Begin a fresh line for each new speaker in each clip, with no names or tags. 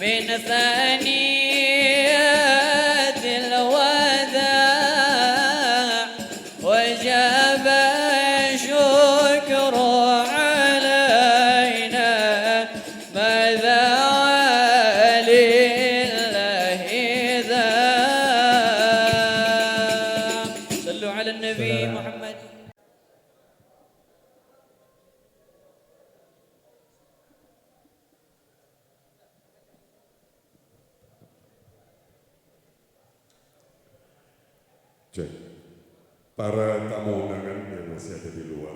من ثنيات الوداع وجب الشكر علينا ماذا لله ذا. صلوا على النبي محمد.
Cek. Para tamu undangan yang masih ada di luar,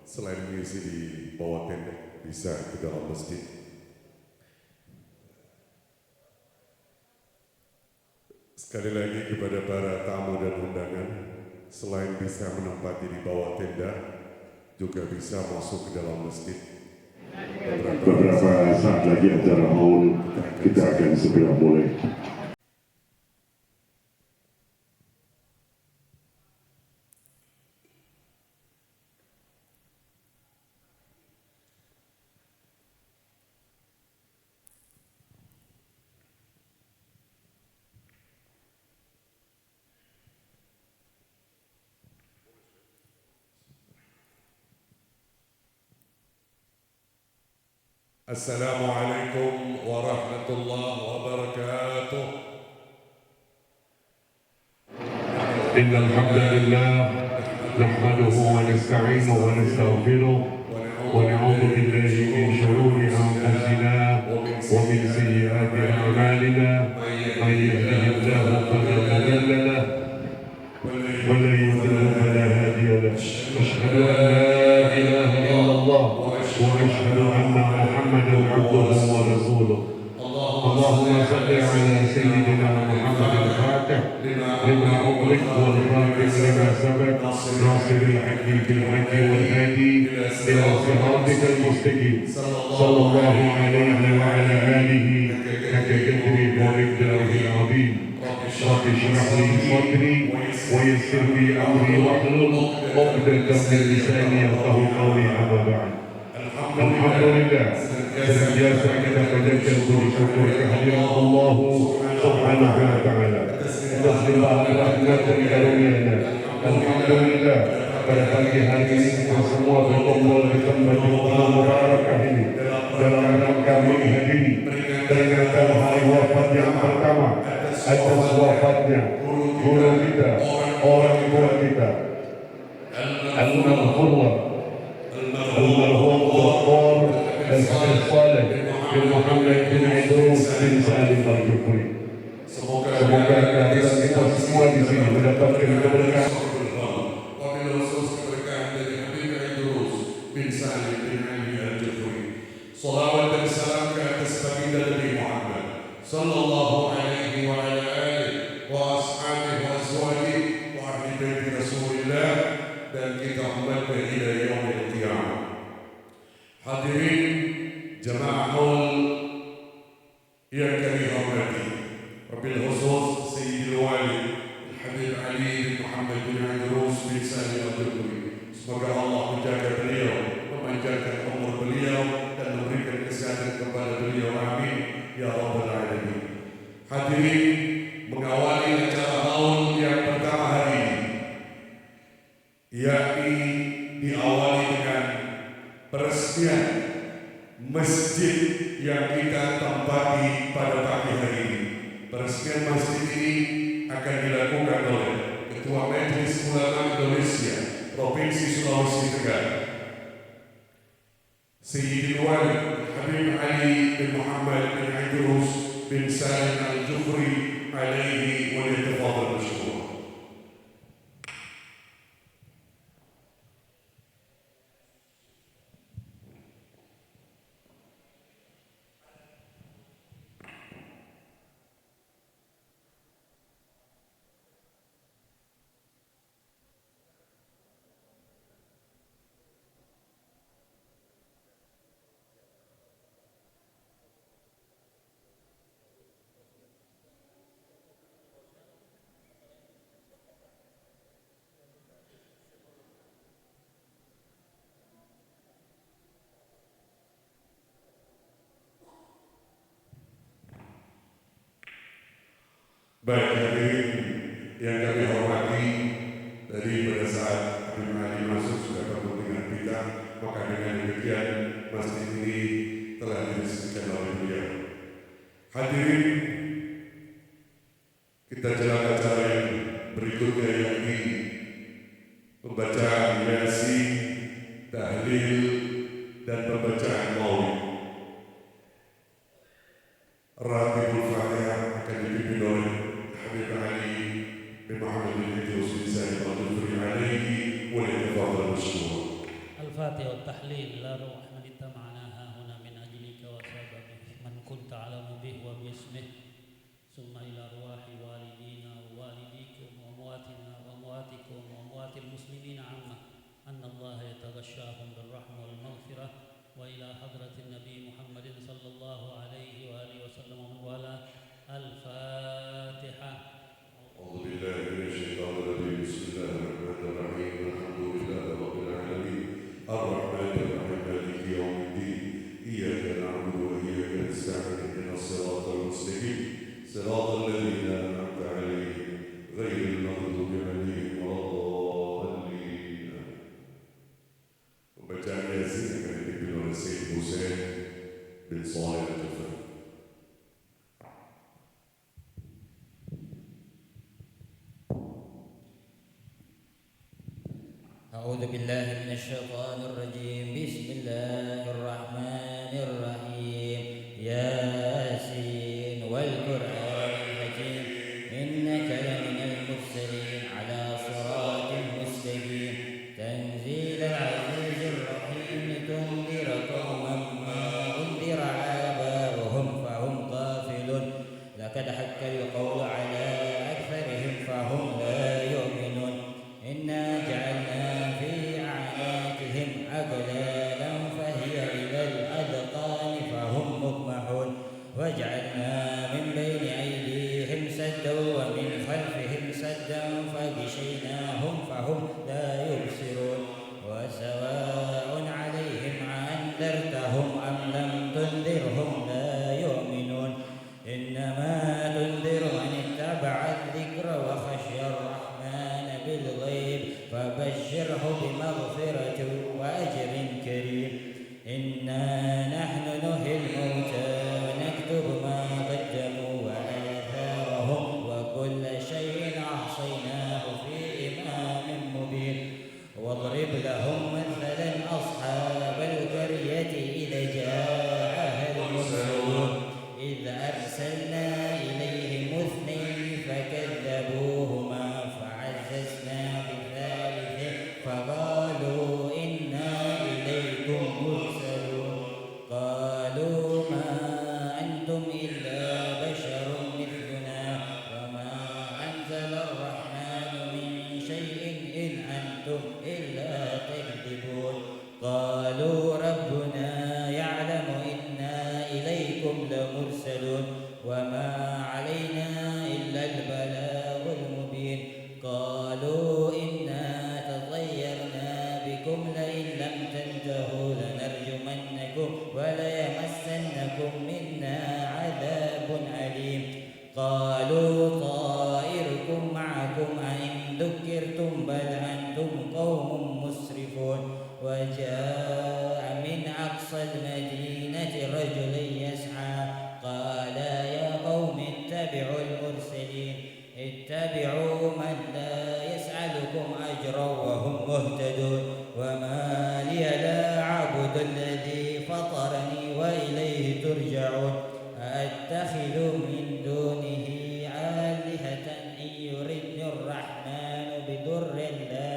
selain mengisi di bawah tenda, bisa ke dalam masjid. Sekali lagi kepada para tamu dan undangan, selain bisa menempati di bawah tenda, juga bisa masuk ke dalam masjid.
Beberapa saat lagi acara maulid kita akan segera mulai.
Assalamualaikum warahmatullahi wabarakatuh.
إن الحمد لله نحمده ونستعينه ونستغفره ونعوذ بالله من شرور أنفسنا ومن سيئات أعمالنا من يهده الله فلا مضل له ومن يضلل فلا هادي له. أشهد أن لا إله إلا الله وأشهد أن محمدا عبده ورسوله. اللهم صل على سيدنا محمد الفاتح لما أغلق والخاتم لما سبق ناصر الحق بالحق والهادي إلى صراطك المستقيم صلى الله عليه وعلى آله حق قدره ومقداره العظيم. رب اشرح لي صدري ويسر لي أمري واحلل عقدة من لساني يفقهوا قولي. أما بعد. Alhamdulillah, senantiasa kita panjatkan puji syukur kehadiran Allah Subhanahu wa taala atas limpahan rahmat dan karunia-Nya. Alhamdulillah, pada pagi hari ini kita semua berkumpul di tempat yang mubarakah ini dalam rangka menghadiri peringatan hari wafat yang pertama atas wafatnya guru kita, orang tua kita, Almarhum Dr. Al-Habib Saleh bin Muhammad bin Idrus bin Salim Al-Jufri. Semoga kehadiran kita semua di sini mendapatkan keberkahan.
Wabil khusus keberkahan dari Habib Idrus bin Salim bin Ali Al-Jufri. Salawat dan salam ke atas baginda Nabi Muhammad sallallahu alaihi wa ala alihi wa ashabihi wa azwajihi wa ahli baiti Rasulillah, dan kita hormatkan ila yaumil qiyamah. Hadirin jemaah haul yang kami hormati, wabil khusus Sayyidil Wali Al-Habib Ali bin Muhammad bin Idrus bin Salim Al-Jufri. Semoga Allah menjaga beliau, memanjangkan umur beliau, dan memberikan kesehatan kepada beliau. Amin ya rabbal alamin. Hadirin, mengawali acara haul yang pertama hari ini, yakni diawali dengan peresmian masjid yang kita tempati pada pagi hari ini. Peresmian masjid ini akan dilakukan oleh Ketua Majelis Ulama Indonesia Provinsi Sulawesi Tenggara, Sayyidil Wali Habib Ali bin Muhammad bin Idrus bin Salim Al-Jufri alaihi wa yatafadhal mashkur. Baik hadirin yang kami hormati, tadi pada saat Habib Ali masuk sudah bertemu dengan kita, maka dengan demikian masjid ini telah diresmikan oleh beliau. Hadirin, kita jalan acara yang berikutnya, yakni pembacaan yasin, tahlil, dan pembacaan maulid. Ratibul Fatihah akan dipimpin oleh Habib Ali bin Muhammad bin Idris bin Said al-Dhufri alaihi wa yatafadhal mashkur.
الفاتحة والتحليل لا روح من اجتمعنا هنا من أجلك وسببه من كنت أعلم به وباسمه ثم إلى أرواح والدينا ووالديكم وأمواتنا وأمواتكم وأموات المسلمين عامة أن الله يتغشاهم بالرحمة والمغفرة وإلى حضرة النبي محمد صلى الله عليه وآله وسلم ومن والاه. الفاتحة.
أعوذ بالله من الشيطان الرجيم. بسم الله الرحمن الرحيم. الحمد لله رب العالمين الرحمن الرحيم مالك يوم الدين إياك نعبد وإياك نستعين اهدنا الصراط المستقيم صراط الذين أنعمت عليهم غير المغضوب عليهم ولا الضالين. Pembacaan Yasin akan dipimpin oleh Syekh Hussein bin Shalih Al-Jufri.
أعوذ بالله من الشيطان الرجيم. بسم الله الرحمن الرحيم. ياسين والقرآن الحكيم إنك لمن المرسلين على صراط مستقيم تنزيل العزيز الرحيم لتنذر قوما ما أنذر آباؤهم فهم غافلون لقد حق القول على أكثرهم فهم لا يؤمنون إنا جعلنا أغلالا فهي إلى الأذقان فهم مقمحون وجعلنا من بين أيديهم سدا ومن خلفهم سدا فغشيناهم فهم لا يبصرون وسواء عليهم أأنذرتهم أم لم تنذرهم لا يؤمنون إنما تنذر من اتبع الذكر وخشي الرحمن بالغيب فبشره بمغفرة وأجر كريم. إنا نحن نحيي الموتى ونكتب ما قدموا وآثارهم وكل شيء أحصيناه في إمام مبين. واضرب لهم مثلا أصحاب القرية إذ جاءها المرسلون إذ أرسلنا إليهم اثنين فكذبوهما فعززنا بثالث فقالوا إنا إليكم مرسلون. قالوا ما أنتم إلا بشر مثلنا وما أنزل الرحمن من شيء إن أنتم إلا تكذبون. قالوا ربنا يعلم إنا إليكم لمرسلون وما علينا إلا البلاغ المبين. قالوا إنا تطيرنا بكم لئن لم تنتهوا لنرجمنكم وليمسنكم منا عذاب أليم. قالوا طائركم معكم أئن ذكرتم بل أنتم قوم مسرفون. وجاء من أقصى المدينة رجل يسعى قال يا قوم اتبعوا المرسلين اتبعوا من لا يسألكم أجرا وهم مهتدون. وما لي لا أعبد الذي فطرني وإليه ترجعون. أأتخذ من دونه آلهة إن يردني الرحمن بضر لا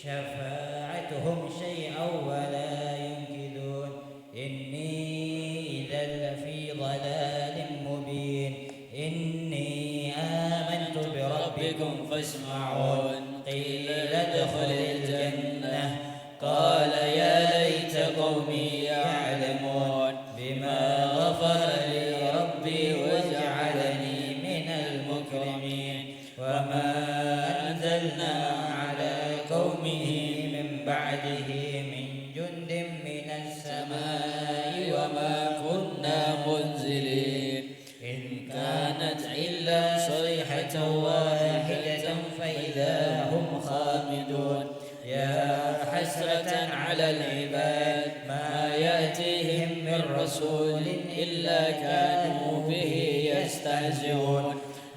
شفاعتهم شيئا ولا ينقذون. إني إذا لفي ضلال مبين. إني آمنت بربكم فاسمعون. قيل ادخل الجنة قال يا ليت قومي يعلمون بما غفر لي ربي وجعلني من المكرمين. وما أنزلنا على قومه من بعده من جند من السماء وما كنا منزلين إن كانت إلا
كانوا به يستهزئون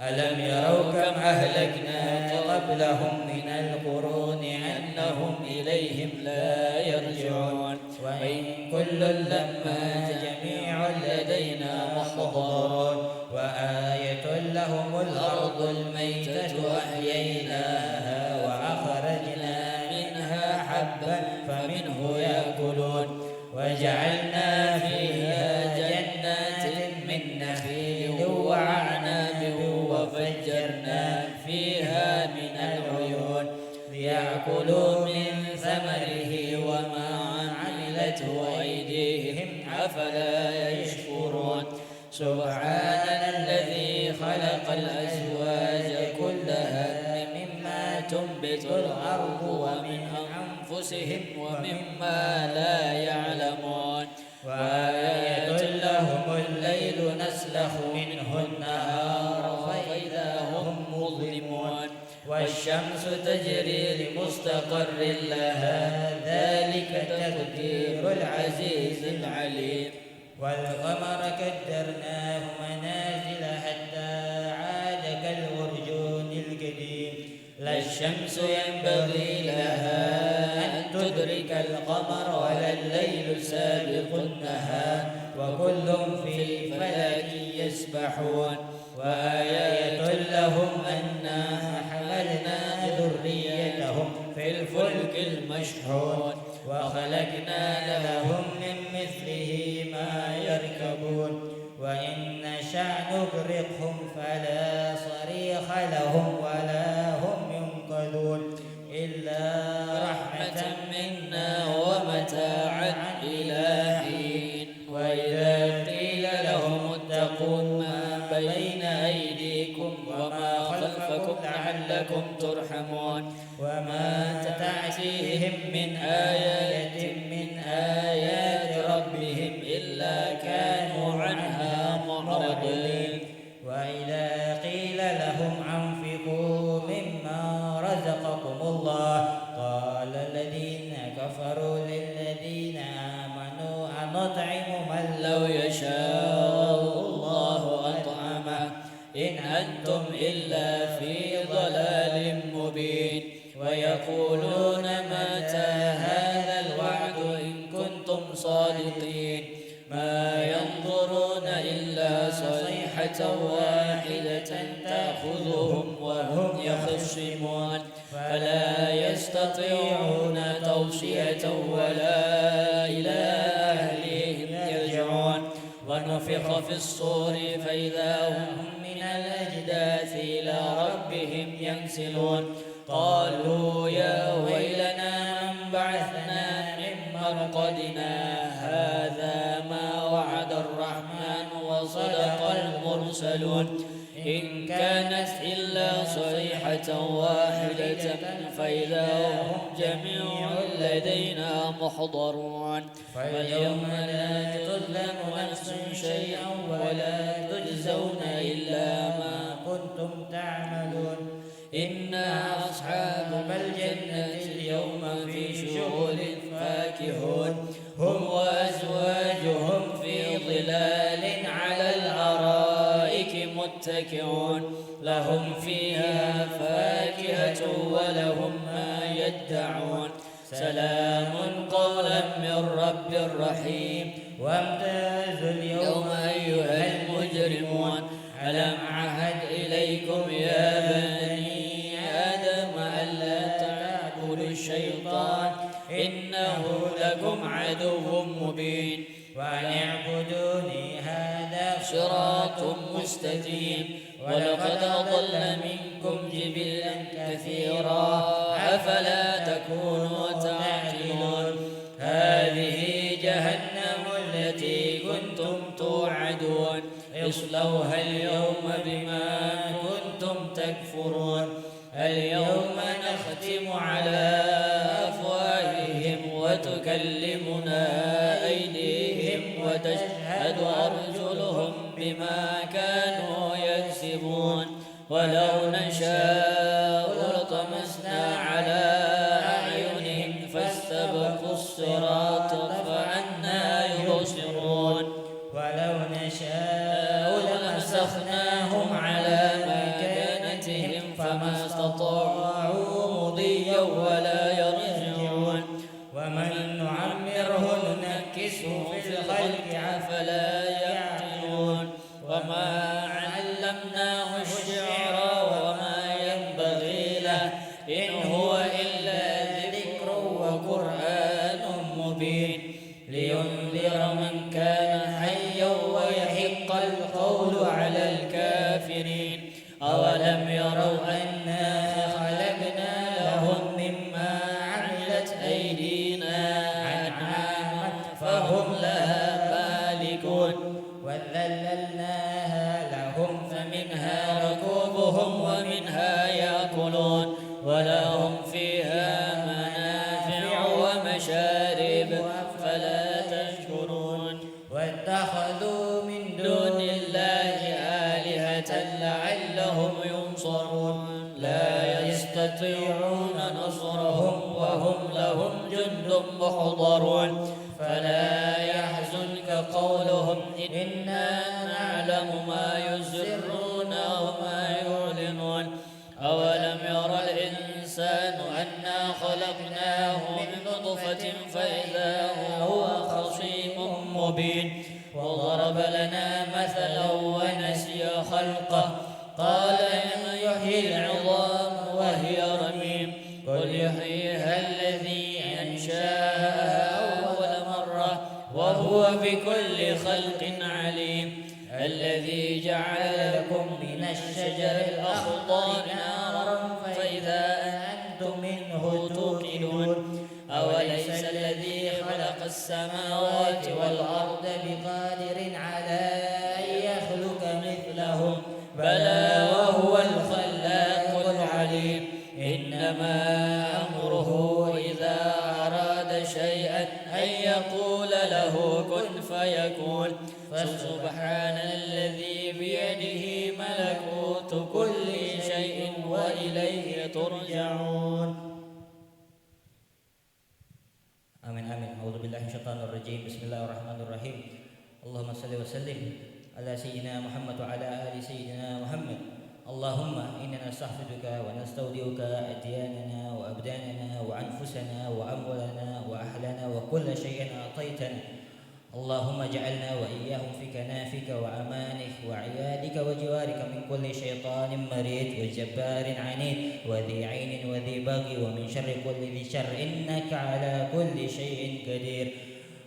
ألم يروا كم أهلكنا قبلهم من القرون أنهم إليهم لا يرجعون وإن كل لما جميع لدينا محضرون وآية لهم الأرض الميتة أحييناها وأخرجنا منها حبا فمنه يأكلون وجعلنا فيها جنات من نخيل وعناب وفجرنا فيها من العيون ليأكلوا من ثمره وما عملته أيديهم أفلا يشكرون سبحان الذي خلق الأزواج كلها مما تنبت الأرض ومن أنفسهم ومما لا يعلمون وآية لهم الليل نسلخ منه النهار فإذا هم مظلمون والشمس تجري لمستقر لها ذلك تقدير العزيز العليم والقمر قدرناه منازل حتى عاد كالعرجون القديم لا الشمس ينبغي لها أن تدرك القمر ولا الليل سابق النهار وكل في فلك يسبحون وآية لهم أنا حملنا ذريتهم في الفلك المشحون وخلقنا لهم من مثله ما يركبون وإن نشأ نغرقهم فلا صريخ لهم ولا هم ينقذون إلا رحمة منا ومتاعا إلى حين وإذا قيل لهم اتقوا ما بين أيديكم وما خلفكم لعلكم ترحمون وما تأتيهم من آية من آيات ربهم إلا كانوا عنها معرضين وإذا قيل لهم أنفقوا مما رزقكم الله قال الذين كفروا للذين آمنوا أنطعم من لو يشاء الله أطعمه إن أنتم إلا في ضلال مبين ويقولون متى هذا الوعد إن كنتم صادقين ما ينظرون إلا صيحة واحدة تأخذهم وهم يخصمون فلا يستطيعون توصية ولا إلى أهلهم يرجعون ونفخ في الصور فإذا هم من الأجداث إلى ربهم ينسلون قالوا يا ويلنا من بعثنا من مرقدنا هذا ما وعد الرحمن وصدق المرسلون إن كانت إلا صيحة واحدة فإذا هم جميع لدينا محضرون فاليوم لا تظلم نفس شيئا ولا تجزون إلا ما كنتم تعملون إن أصحاب الجنة اليوم في شغل فاكهون هم وأزواجهم في ظلال على الأرائك متكئون لهم فيها فاكهة ولهم ما يدعون سلام قولا من رب رحيم وامتازوا اليوم أيها المجرمون ألم أعهد إليكم يا بني آدم ألا تعبدوا الشيطان إنه لكم عدو مبين وأن اعبدوني هذا صراط مستقيم ولقد أضل منكم جبلا كثيرا أفلا تكونوا تعقلون هذه جهنم التي كنتم توعدون اصلوها اليوم بما كنتم تكفرون اليوم نختم على أفواههم وتكلمنا أيديهم وتشهد أرجلهم بما كانوا يكسبون ولو نشاء لطمسنا على أعينهم فاستبقوا الصراط فأنى يبصرون ولو نشاء نشاء لمسخناهم على مكانتهم فما استطاعوا مضيا ولا يرجعون ومن نعمره ننكسه في الخلق أفلا يعقلون وما علمناه الشعر وما ينبغي له إن هو إلا ذكر وقرآن مبين لينذر من كان حيا ويحق القول على الكافرين أولم يروا أنا خلقنا لهم مما عملت أيدينا أنعاما فهم لها مالكون وذللناها لهم فمنها ركوبهم ومنها يأكلون ولهم فيها منافع ومشارب فلا تشكرون واتخذوا من دون الله آلهة لعلهم ينصرون لا يستطيعون نصرهم وهم لهم جند محضرون فلا يحزنك قولهم إنا نعلم ما يسرون وما يعلنون أولم ير الإنسان أنا خلقناه من نطفة فإذا هو خصيم مبين وضرب لنا مثلا ونسي خلقه قال من يحيي العظام وهي رميم قل يحييها الذي أنشاها أول مرة وهو بكل خلق عليم الذي جعل لكم من الشجر الأخضر نارا فإذا أنتم منه توقدون أوليس الذي خلق السماوات والأرض بقادر على أن يخلق مثلهم بلى وهو الخلاق العليم إنما أمره إذا أراد شيئا أن يقول له كن فيكون فسبحان الذي بيده ملكوت كل شيء وإليه ترجعون آمين آمين أعوذ بالله من الشيطان الرجيم بسم الله الرحمن الرحيم اللهم صل وسلم على سيدنا محمد وعلى آل سيدنا محمد اللهم إننا نستحفظك ونستودعك أدياننا وأبداننا وأنفسنا وأموالنا وأهلنا وكل شيء أعطيتنا اللهم اجعلنا وإياهم في كنافك وأمانك وعيادك وجوارك من كل شيطان مريد وجبار عنيد وذي عين وذي بغي ومن شر كل ذي شر إنك على كل شيء قدير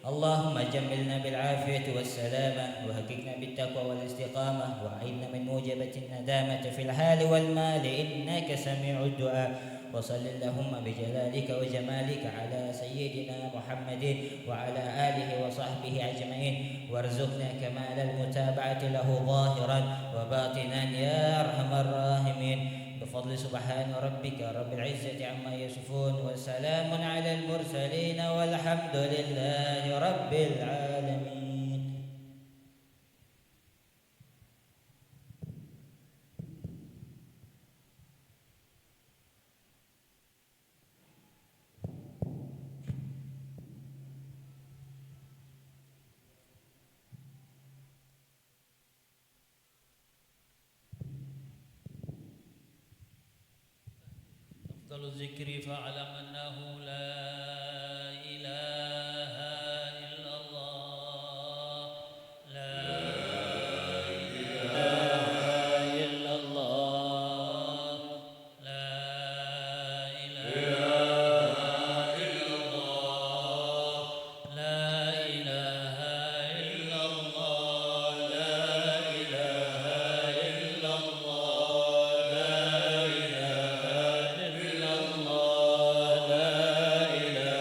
اللهم جملنا بالعافية والسلامة وهككنا بالتقوى والاستقامة وأعذنا من موجبة الندامة في الحال والمال إنك سميع الدعاء وصل اللهم بجلالك وجمالك على سيدنا محمد وعلى آله وصحبه أجمعين وارزقنا كمال المتابعة له ظاهرا وباطنا يا أرحم الراحمين بفضل سبحان ربك رب العزة عما يصفون وسلام على المرسلين والحمد لله رب العالمين.
أفضل الذكر فاعلم أنه لا إله إلا الله لا إله إلا الله لا إله إلا الله لا إله إلا الله لا إله إلا الله لا إله إلا الله لا إله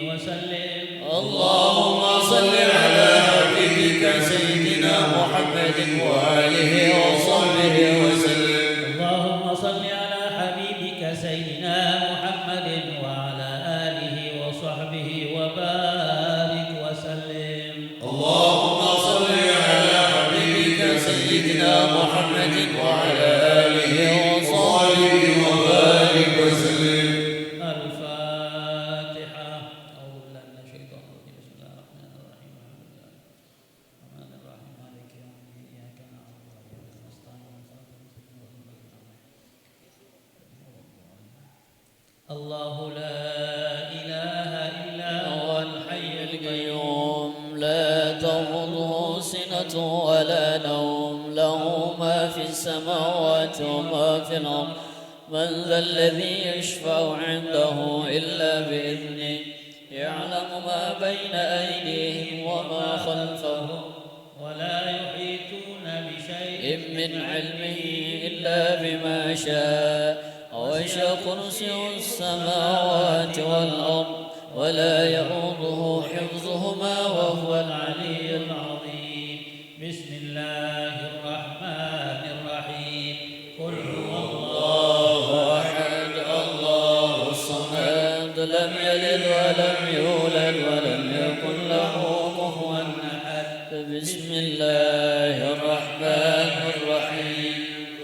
وسلم.
اللهم صل على حبيبك سيدنا محمد وآله وصحبه وسلم.
اللهم صل على حبيبك سيدنا محمد وعلى آله وصحبه وبارك وسلم.
اللهم صل على حبيبك سيدنا محمد وعلى آله وصحبه وبارك وسلم.
الفاتحة. أعوذ بالله من الشيطان الرجيم. بسم الله الرحمن الرحيم. الحمد لله الرحمن الرحيم مالك يوم الدين. إياك نعبد وإياك نستعين. الله لا إله إلا هو الحي القيوم
لا تأخذه سنة ولا نوم له ما في السماوات وما في الأرض من ذا الذي يشفع عنده إلا بإذنه يعلم ما بين أيديهم وما خلفهم
ولا يحيطون بشيء
من علمه إلا بما شاء وسع كرسيه السماوات والأرض ولا يؤوده حفظهما وهو
العلي العظيم. بسم الله الرحمن الرحيم. قل هو
الله أحد الله الصمد لم يلد ولم يولد ولم يكن له كفوا أحد. بسم الله الرحمن الرحيم.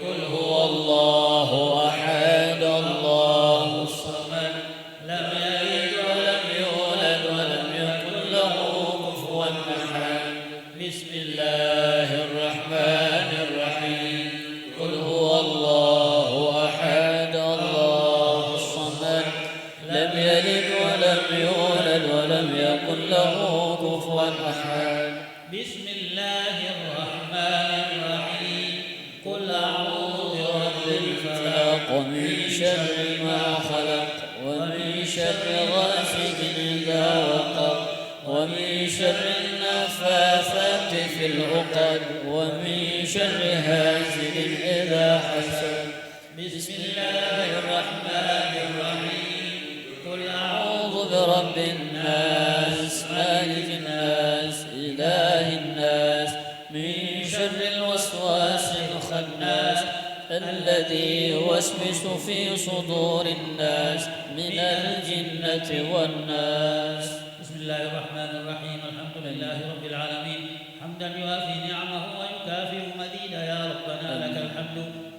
قل هو الله أحد الله الصمد لم يلد ولم يولد ولم يكن له كفوا أحد. بسم الله الرحمن الرحيم. قل هو الله أحد الله الصمد لم يلد ولم يولد ولم يكن له كفوا أحد.
بسم الله الرحمن الرحيم. قل أعوذ برب الفلق
ومن شر ما خلق ومن شر غاسق إذا وقب ومن شر النفاثات في العقد ومن شر حاسد إذا حسد. بسم الله الرحمن الرحيم. قل أعوذ برب الناس مالك الناس إله الناس من شر الوسواس الخناس الذي يوسوس في صدور الناس من الجنة والناس.
بسم الله الرحمن الرحيم. الحمد لله رب العالمين حمدا يوافي نعمه ويكافئ مزيدا. يا ربنا لك الحمد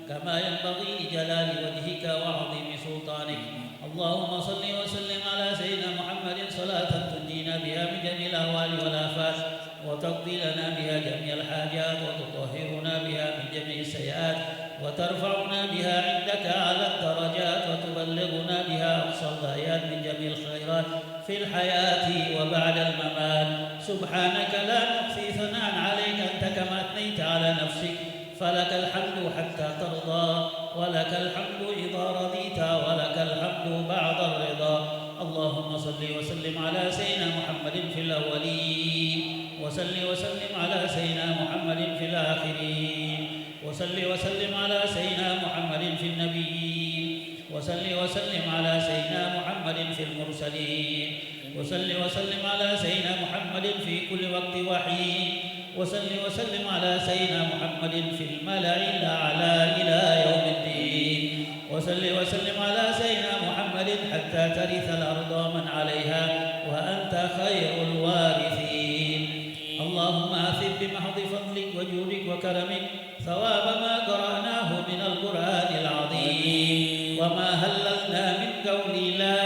كما ينبغي لجلال وجهك وعظيم سلطانك. اللهم صل وسلم على سيدنا محمد صلاة تنجينا بها من جميع الأهوال والآفات وتقضي لنا بها جميع الحاجات وتطهرنا بها من جميع السيئات وترفعنا بها عندك على الدرجات وتبلغنا بها أقصى الغايات من جميع الخيرات في الحياة وبعد الممات. سبحانك لا نحصي ثناء عليك أنت كما أثنيت على نفسك. فلك الحمد حتى ترضى ولك الحمد إذا رضيت ولك الحمد بعد الرضا. اللهم صل وسلم على سيدنا محمد في الأولين وصل وسلم على سيدنا محمد في الآخرين وصل وسلم على سيدنا محمد في النبيين وصل وسلم على سيدنا محمد في المرسلين وصل وسلم على سيدنا محمد في كل وقت وحين وصل وسلم على سيدنا محمد في الملأ الأعلى إلى يوم الدين وصل وسلم على سيدنا محمد حتى ترث الأرض من عليها وأنت خير الوارثين. اللهم آثر بمحض فضلك وجودك وكرمك ثواب ما قرأناه من القرآن العظيم وما هللنا من قول لا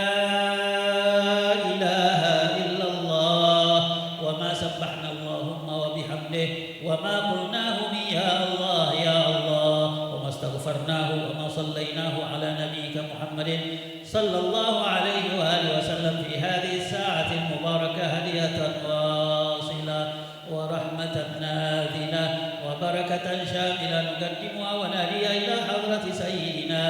إله إلا الله وما سبحنا اللهم وبحمده وما قلناه من يا الله يا الله وما استغفرناه وما صليناه على نبيك محمد صلى الله عليه وآله وسلم في هذه الساعة المباركة هدية واصلة ورحمة نازلة وبركة شاملة نقدمها ونهديها إلى حضرة سيدنا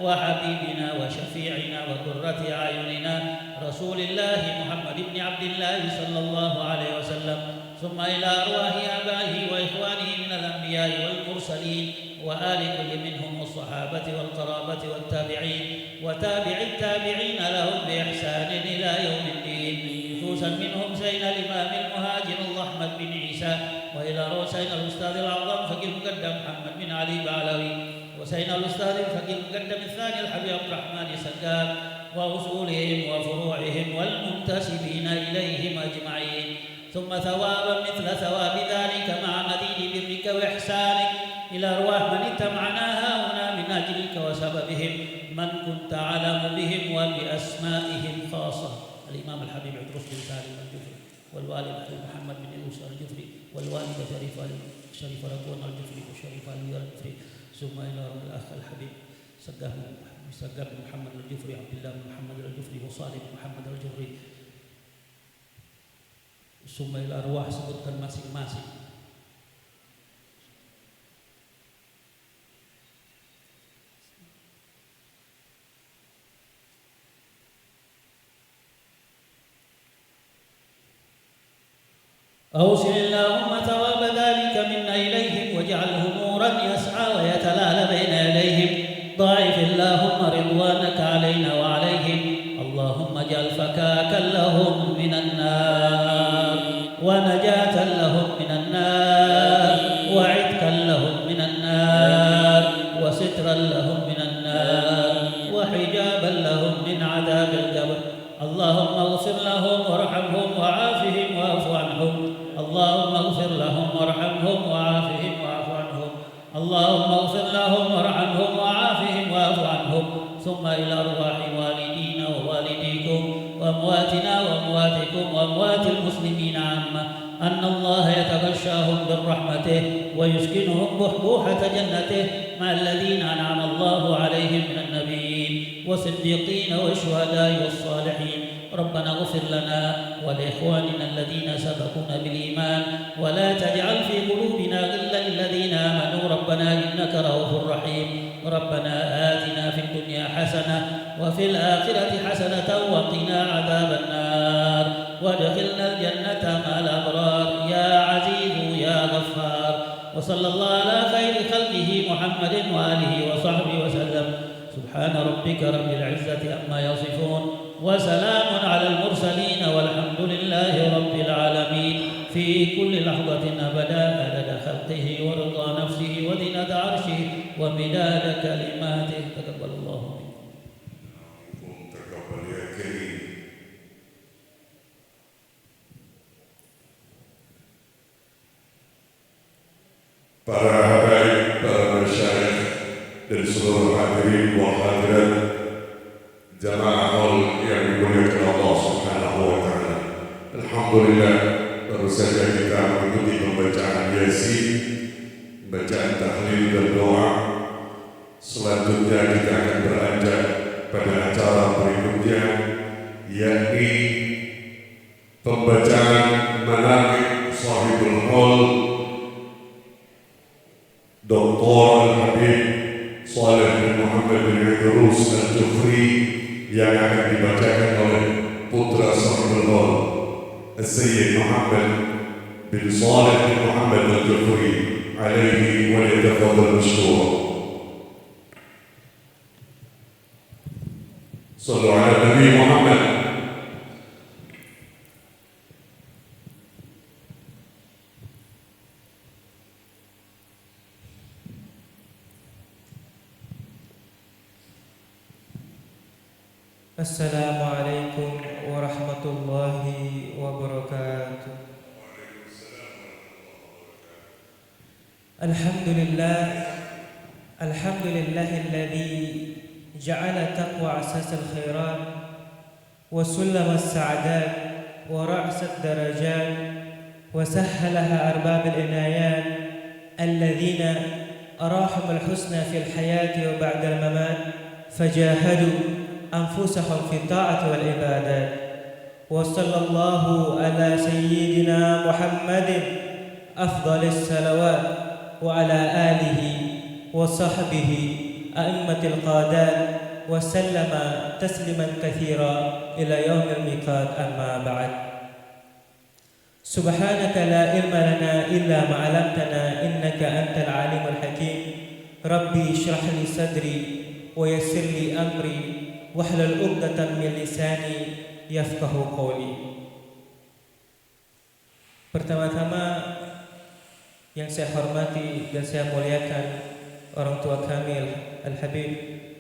وحبيبنا وشفيعنا وقرة أعيننا رسول الله محمد بن عبد الله صلى الله عليه وسلم ثم إلى أرواح آبائه وإخوانه من الأنبياء والمرسلين وآل كل منهم والصحابة والقرابة والتابعين وتابع التابعين لهم بإحسان إلى يوم الدين خصوصا منهم سيدنا الإمام المهاجر الله أحمد بن عيسى، وإلى رؤسائنا الأستاذ الأعظم فقيه المقدم محمد بن علي بعلوي، وسيدنا الأستاذ الفقيه المقدم الثاني الحبيب عبد الرحمن سقاف، وأصولهم وفروعهم والمنتسبين إليهم أجمعين، ثم ثوابا مثل ثواب ذلك مع مزيد برك وإحسانك إلى أرواح من اتبعناها هنا من أجلك وسببهم، من كنت أعلم بهم وبأسمائهم خاصة، الإمام الحبيب عدروس بن سالم الجفري، والوالد محمد بن يوسف الجفري، والوالد شريف رضوان الجفري، وشريف علي الجفري، ثم إلى الأخ الحبيب سقاف بن محمد الجفري، عبد الله بن محمد الجفري، وصالح بن محمد الجفري، ثم إلى أرواح sebutkan masing-masing. أوصل اللهم ثواب ذلك منا إليهم واجعله نورا يسعى ويتلالى بين يديهم، ضاعف اللهم رضوانك علينا وعليهم، اللهم اجعل فكاكا لهم من النار ونجاة لهم من النار وعتقا لهم من النار وسترا لهم من النار وحجابا لهم من عذاب القبر، اللهم اغفر لهم وارحمهم وعافهم واعف عنهم، اللهم اغفر لهم وارحمهم وعافهم واعف عنهم، اللهم اغفر لهم وارحمهم وعافهم واعف عنهم، ثم إلى أرواح والدينا ووالديكم وأمواتنا وأمواتكم وأموات المسلمين عامة، أن الله يتغشاهم برحمته ويسكنهم بحبوحة جنته مع الذين أنعم الله عليهم من النبيين والصديقين والشهداء والصالحين. ربنا اغفر لنا ولإخواننا الذين سبقونا بالإيمان ولا تجعل في قلوبنا غلا للذين آمنوا ربنا إنك رؤوف رحيم. ربنا آتنا في الدنيا حسنة وفي الآخرة حسنة وقنا عذاب النار وادخلنا الجنة مع الأبرار يا عزيز يا غفار. وصلى الله على خير خلقه محمد وآله وصحبه وسلم. سبحان ربك رب العزة عما يصفون وسلام على المرسلين والحمد لله رب العالمين في كل لحظة أبدا عدد خلقه ورضا نفسه وزنة عرشه ومداد كلماته. تقبل الله منكم.
تقبل يا كريم. Para habaib, para masyayikh dan seluruh hadirin wa hadirat jamaah haul yang dimuliakan Allah Subhanahu wa taala. Alhamdulillah, baru saja kita mengikuti pembacaan Yasin, bacaan tahlil dan doa. Selanjutnya kita akan beranjak pada acara berikutnya, yakni pembacaan manaqib sahibul haul Dr. Al-Habib Saleh bin Muhammad bin Idrus Al-Jufri yang akan dibacakan oleh putra sahibul haul Sayyid Muhammad bin Saleh bin Muhammad Al-Jufri alaihi wa yatafadhal mashkura. Sallu ala Nabi Muhammad.
Assalamualaikum warahmatullahi wabarakatuh. Alhamdulillahilladzi ja'ala taqwa asas al-khairat wa sullam as-sa'adat wa ra's ad-darajat wa sahhalaha arbab al-inayat alladhina arahum al-husna fi al-hayati wa ba'da al-mamat fajahadu أنفسهم في الطاعة والعبادات. وصلى الله على سيدنا محمد أفضل الصلوات وعلى آله وصحبه أئمة القادات وسلم تسليما كثيرا إلى يوم الميقات. أما بعد، سبحانك لا علم لنا إلا ما علمتنا إنك أنت العليم الحكيم. ربي اشرح لي صدري ويسر لي أمري واحلل عقدة من لساني يفقه قولي. Pertama-tama yang saya hormati dan saya muliakan orang tua kami Al-Habib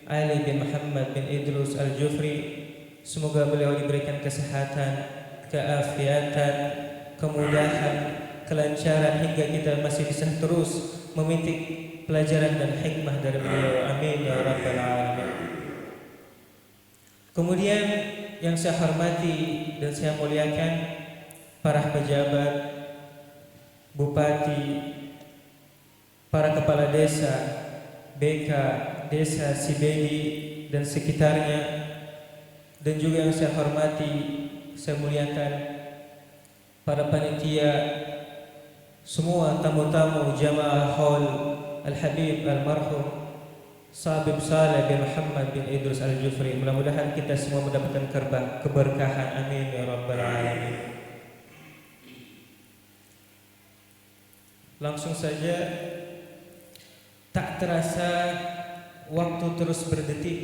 Ali bin Muhammad bin Idrus Al-Jufri. Semoga beliau diberikan kesehatan, keafiatan, kemudahan, kelancaran hingga kita masih bisa terus memetik pelajaran dan hikmah dari beliau. Amin ya rabbal alamin. Kemudian yang saya hormati dan saya muliakan para pejabat, bupati, para kepala desa, BK, desa Sibedi dan sekitarnya, dan juga yang saya hormati, saya muliakan para panitia, semua tamu-tamu jamaah Hall Al-Habib Almarhum Sabib Saleh bin Muhammad bin Idrus Al-Jufri. Mudah-mudahan kita semua mendapatkan keberkahan. Amin ya rabbal alamin. Langsung saja, tak terasa waktu terus berdetik.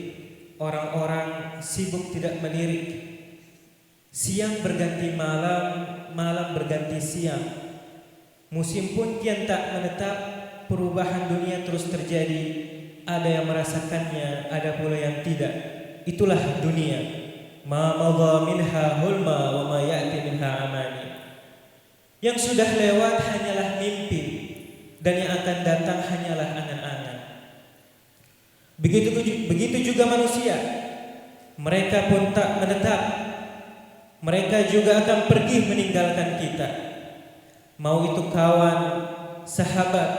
Orang-orang sibuk tidak melirik. Siang berganti malam, malam berganti siang. Musim pun kian tak menetap. Perubahan dunia terus terjadi. Ada yang merasakannya, ada pula yang tidak. Itulah dunia. Ma madha minha hulma wa ma ya'ti minha amani. Yang sudah lewat hanyalah mimpi, dan yang akan datang hanyalah angan-angan. Begitu juga manusia. Mereka pun tak menetap. Mereka juga akan pergi meninggalkan kita. Mau itu kawan, sahabat,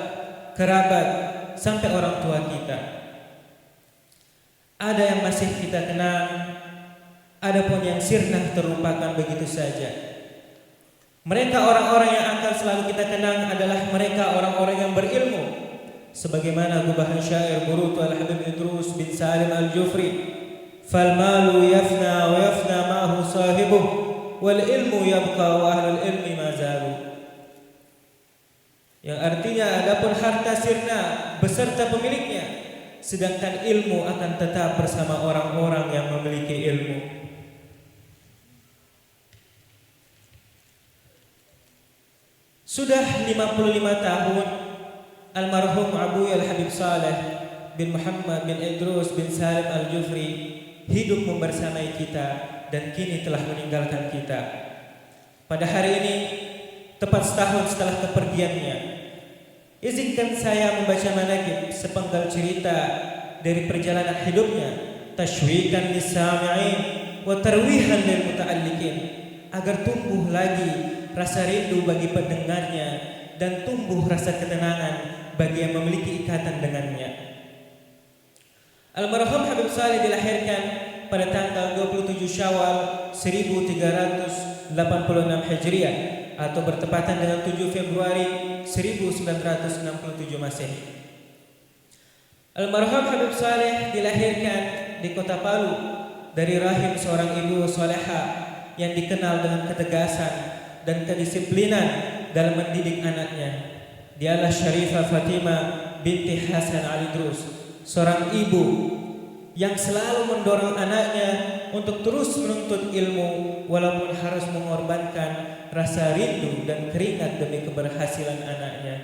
kerabat, sampai orang tua kita. Ada yang masih kita kenal, ada pun yang sirna terlupakan begitu saja. Mereka orang-orang yang akan selalu kita kenang adalah mereka orang-orang yang berilmu. Sebagaimana gubahan syair Burutu Al-Habib Idrus bin Salim Al-Jufri, "Fal malu yafna wa yafna ma'hu sahibuh, wal ilmu yabqa wa ahlul ilmi ma zalu." Yang artinya adapun harta sirna beserta pemiliknya, sedangkan ilmu akan tetap bersama orang-orang yang memiliki ilmu. Sudah 55 tahun almarhum Abu Al-Habib Saleh bin Muhammad bin Idrus bin Salim Al-Jufri hidup membersamai kita dan kini telah meninggalkan kita. Pada hari ini, tepat setahun setelah kepergiannya, izinkan saya membaca manaqib sepenggal cerita dari perjalanan hidupnya, tashwiqan lis-sami'in wa tarwihan lil muta'alliqin, agar tumbuh lagi rasa rindu bagi pendengarnya dan tumbuh rasa ketenangan bagi yang memiliki ikatan dengannya. Almarhum Habib Saleh dilahirkan pada tanggal 27 Syawal 1386 Hijriah atau bertepatan dengan 7 Februari 1967 Masehi. Almarhum Habib Saleh dilahirkan di Kota Palu dari rahim seorang ibu soleha yang dikenal dengan ketegasan dan kedisiplinan dalam mendidik anaknya. Dialah Syarifah Fatimah binti Hasan Al-Idrus, seorang ibu yang selalu mendorong anaknya untuk terus menuntut ilmu walaupun harus mengorbankan rasa rindu dan keringat demi keberhasilan anaknya.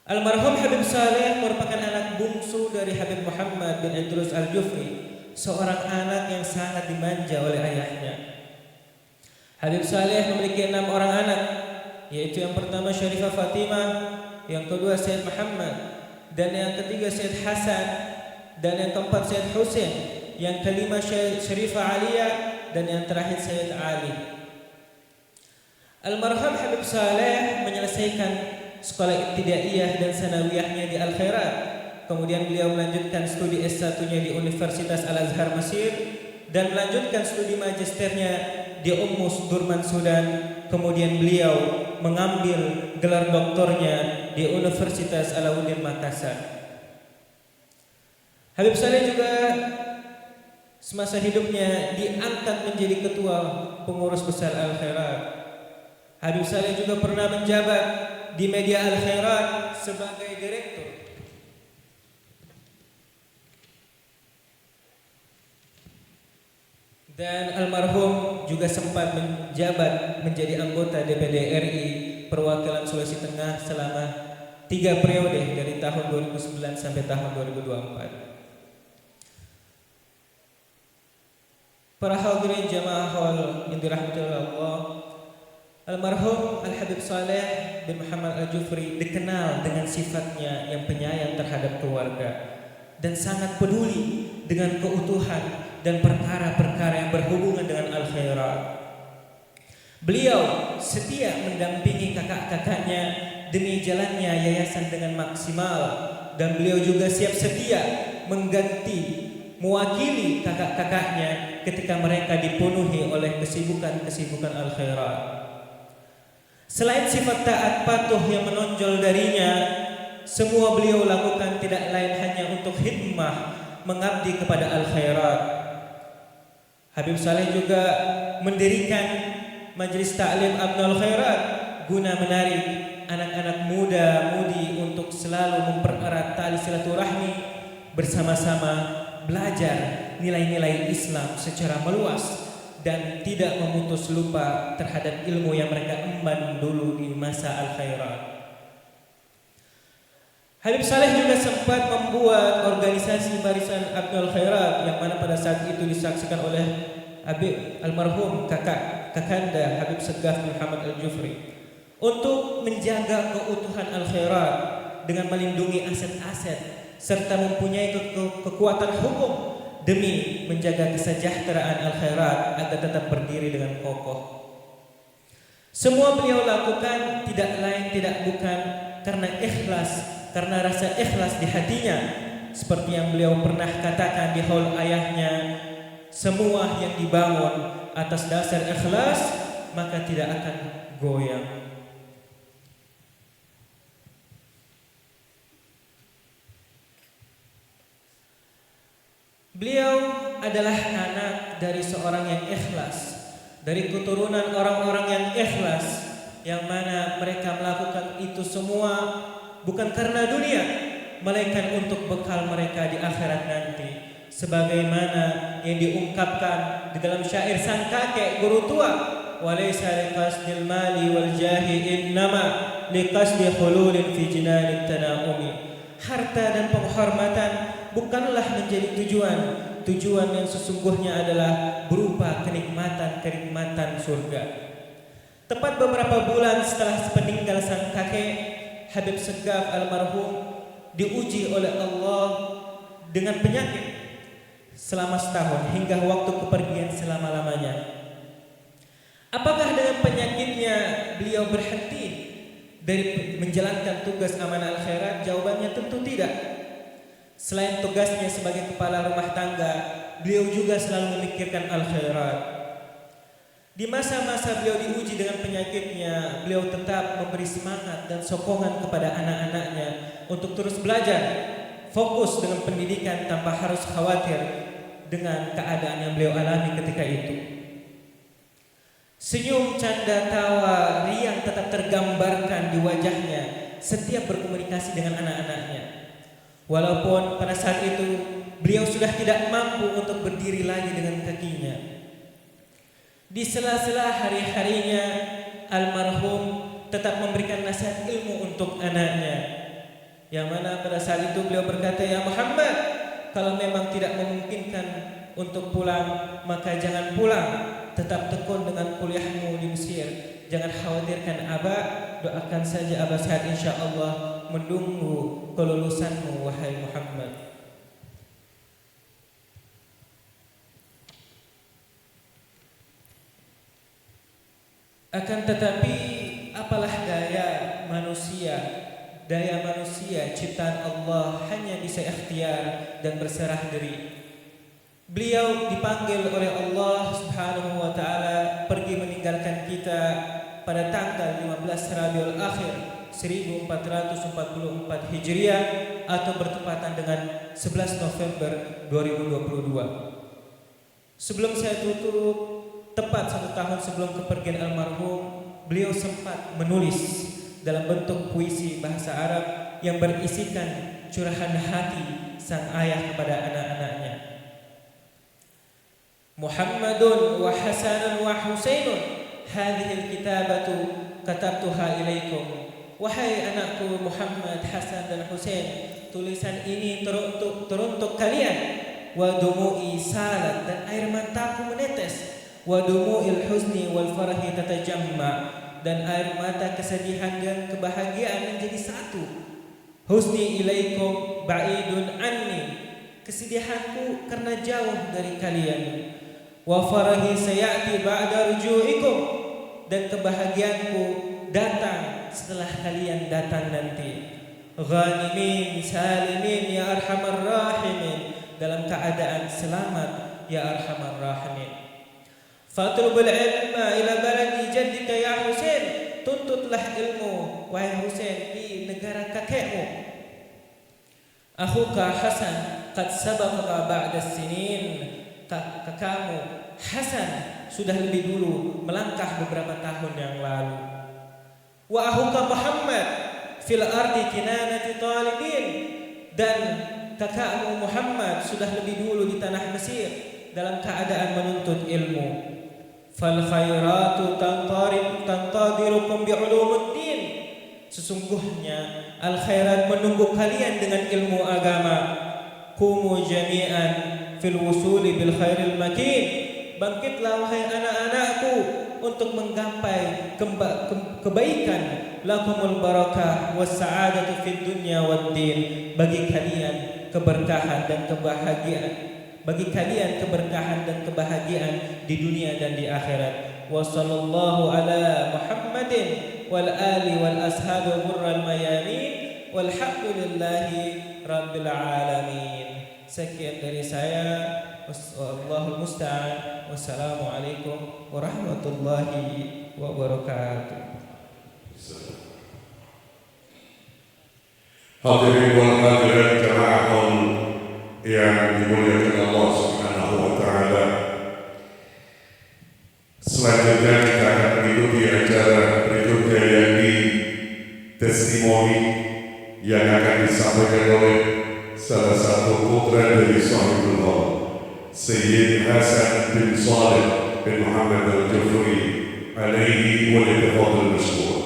Almarhum Habib Saleh merupakan anak bungsu dari Habib Muhammad bin Idrus Al-Jufri, seorang anak yang sangat dimanja oleh ayahnya. Habib Saleh memiliki 6 orang anak, yaitu yang pertama Syarifah Fatimah, yang kedua Syed Muhammad, dan yang ketiga Syed Hasan, dan yang keempat Syed Husain, yang kelima Syarifah Aliyah, dan yang terakhir Syed Ali. Almarhum Habib Saleh menyelesaikan sekolah ibtidaiyah dan sanawiyahnya di Al-Khairat. Kemudian beliau melanjutkan studi S1-nya di Universitas Al-Azhar Mesir dan melanjutkan studi magisternya di Durman Sudan. Kemudian beliau mengambil gelar doktornya di Universitas Alauddin Makassar. Habib Saleh juga semasa hidupnya diangkat menjadi ketua pengurus besar Al-Khairat. Habib Saleh juga pernah menjabat di media Al-Khairat sebagai direktur. Dan almarhum juga sempat menjabat menjadi anggota DPD RI perwakilan Sulawesi Tengah selama 3 periode dari tahun 2009 sampai tahun 2024. Para hadirin jamaah hall yang dirahmati Allah, almarhum Al-Habib Saleh bin Muhammad Al-Jufri dikenal dengan sifatnya yang penyayang terhadap keluarga dan sangat peduli dengan keutuhan dan perkara-perkara yang berhubungan dengan al-khairat. Beliau setia mendampingi kakak-kakaknya demi jalannya yayasan dengan maksimal, dan beliau juga siap sedia mewakili kakak-kakaknya ketika mereka dipenuhi oleh kesibukan-kesibukan al-khairat. Selain sifat taat patuh yang menonjol darinya, semua beliau lakukan tidak lain hanya untuk hikmah mengabdi kepada al-khairat. Habib Saleh juga mendirikan Majelis Ta'lim Abnul Khairat guna menarik anak-anak muda-mudi untuk selalu mempererat tali silaturahmi, bersama-sama belajar nilai-nilai Islam secara meluas dan tidak memutus lupa terhadap ilmu yang mereka emban dulu di masa al-khairat. Habib Saleh juga sempat membuat organisasi Barisan Abnul Khairat yang mana pada saat itu disaksikan oleh Habib almarhum kakanda Habib Segaf bin Muhammad Al-Jufri untuk menjaga keutuhan al-khairat dengan melindungi aset-aset serta mempunyai kekuatan hukum demi menjaga kesejahteraan al-khairat agar tetap berdiri dengan kokoh. Semua beliau lakukan tidak lain tidak bukan karena ikhlas, karena rasa ikhlas di hatinya, seperti yang beliau pernah katakan di haul ayahnya, semua yang dibangun atas dasar ikhlas maka tidak akan goyang. Beliau adalah anak dari seorang yang ikhlas, dari keturunan orang-orang yang ikhlas, yang mana mereka melakukan itu semua bukan karena dunia, melainkan untuk bekal mereka di akhirat nanti, sebagaimana yang diungkapkan di dalam syair sang kakek guru tua, walaysa liqasdil mali wal jahi innama liqasdi khululin fi jinanit tanaumi. Harta dan penghormatan bukanlah menjadi tujuan yang sesungguhnya adalah berupa kenikmatan surga. Tepat beberapa bulan setelah sepeninggal sang kakek, Habib Segaf almarhum diuji oleh Allah dengan penyakit selama setahun hingga waktu kepergian selama-lamanya. Apakah dengan penyakitnya beliau berhenti dari menjalankan tugas amanah al-khairat? Jawabannya tentu tidak. Selain tugasnya sebagai kepala rumah tangga, beliau juga selalu memikirkan al-khairat. Di masa-masa beliau diuji dengan penyakitnya, beliau tetap memberi semangat dan sokongan kepada anak-anaknya untuk terus belajar, fokus dengan pendidikan tanpa harus khawatir dengan keadaan yang beliau alami ketika itu. Senyum, canda, tawa, riang tetap tergambarkan di wajahnya setiap berkomunikasi dengan anak-anaknya. Walaupun pada saat itu beliau sudah tidak mampu untuk berdiri lagi dengan kakinya. Di sela-sela hari-harinya, almarhum tetap memberikan nasihat ilmu untuk anaknya, yang mana pada saat itu beliau berkata, "Ya Muhammad, kalau memang tidak memungkinkan untuk pulang, maka jangan pulang. Tetap tekun dengan kuliahmu di Mesir. Jangan khawatirkan Abah, doakan saja Abah sehat insya Allah, menunggu kelulusanmu wahai Muhammad." Akan tetapi apalah daya manusia ciptaan Allah hanya bisa ikhtiar dan berserah diri. Beliau dipanggil oleh Allah Subhanahu wa taala pergi meninggalkan kita pada tanggal 15 Rabiul Akhir 1444 Hijriah atau bertepatan dengan 11 November 2022. Sebelum saya tutup, tepat 1 tahun sebelum kepergian almarhum, beliau sempat menulis dalam bentuk puisi bahasa Arab yang berisikan curahan hati sang ayah kepada anak-anaknya. Muhammadun wa Hasanun wa Husainun, hadhil kitabatu katabtuha ilaikum. Wahai anakku Muhammad, Hasan dan Husain, tulisan ini teruntuk kalian. Wa dumu'i salat, dan air mataku menetes. Wa dumu'il huzni wal farahi tatajamma, dan air mata kesedihan dan kebahagiaan menjadi satu. Husni ilaikum ba'idun anni, kesedihanku karena jauh dari kalian. Wa farahi sayati ba'da ruju'ikum, dan kebahagiaanku datang setelah kalian datang nanti. Ghanimin salimin ya arhamar rahimin, dalam keadaan selamat ya arhamar rahimin. Fatlubul ilma ila baladi jaddika ya Husain, tuntutlah ilmu wahai Husain di negara kakekmu. Akhuka Hasan qad sabaqaka ba'da sinin, kakakmu Hasan sudah lebih dulu melangkah beberapa tahun yang lalu. Wa akhuka Muhammad fil ardi kinanati talibin, dan kakakmu Muhammad sudah lebih dulu di tanah Mesir dalam keadaan menuntut ilmu. Fal khairatu tantadirukum bi'ulumuddin, sesungguhnya al khairat menunggu kalian dengan ilmu agama. Kumu jami'an fil wusuli bil khairil makin, bangkitlah wahai anak-anakku untuk menggapai kebaikan. Lakumul barakah was sa'adatu fid dunya wad din, bagi kalian keberkahan dan kebahagiaan, bagi kalian keberkahan dan kebahagiaan di dunia dan di akhirat. Wa sallallahu ala Muhammadin wal ali wal ashabi ghurral mayamin walhamdulillahi rabbil alamin. Sekian dari saya, wallahul musta'an. Wassalamualaikum warahmatullahi wabarakatuh.
Hadirin wal hadirat jamaah yang dimuliakan Allah Subhanahu wa taala. Selanjutnya kita akan mengikuti acara berikutnya, yakni testimoni yang akan disampaikan oleh salah satu putra dari Sahibul Haq, Sayyid Hasan bin Saleh bin Muhammad al-Jufri, alaihi wa litafadhal mashkur.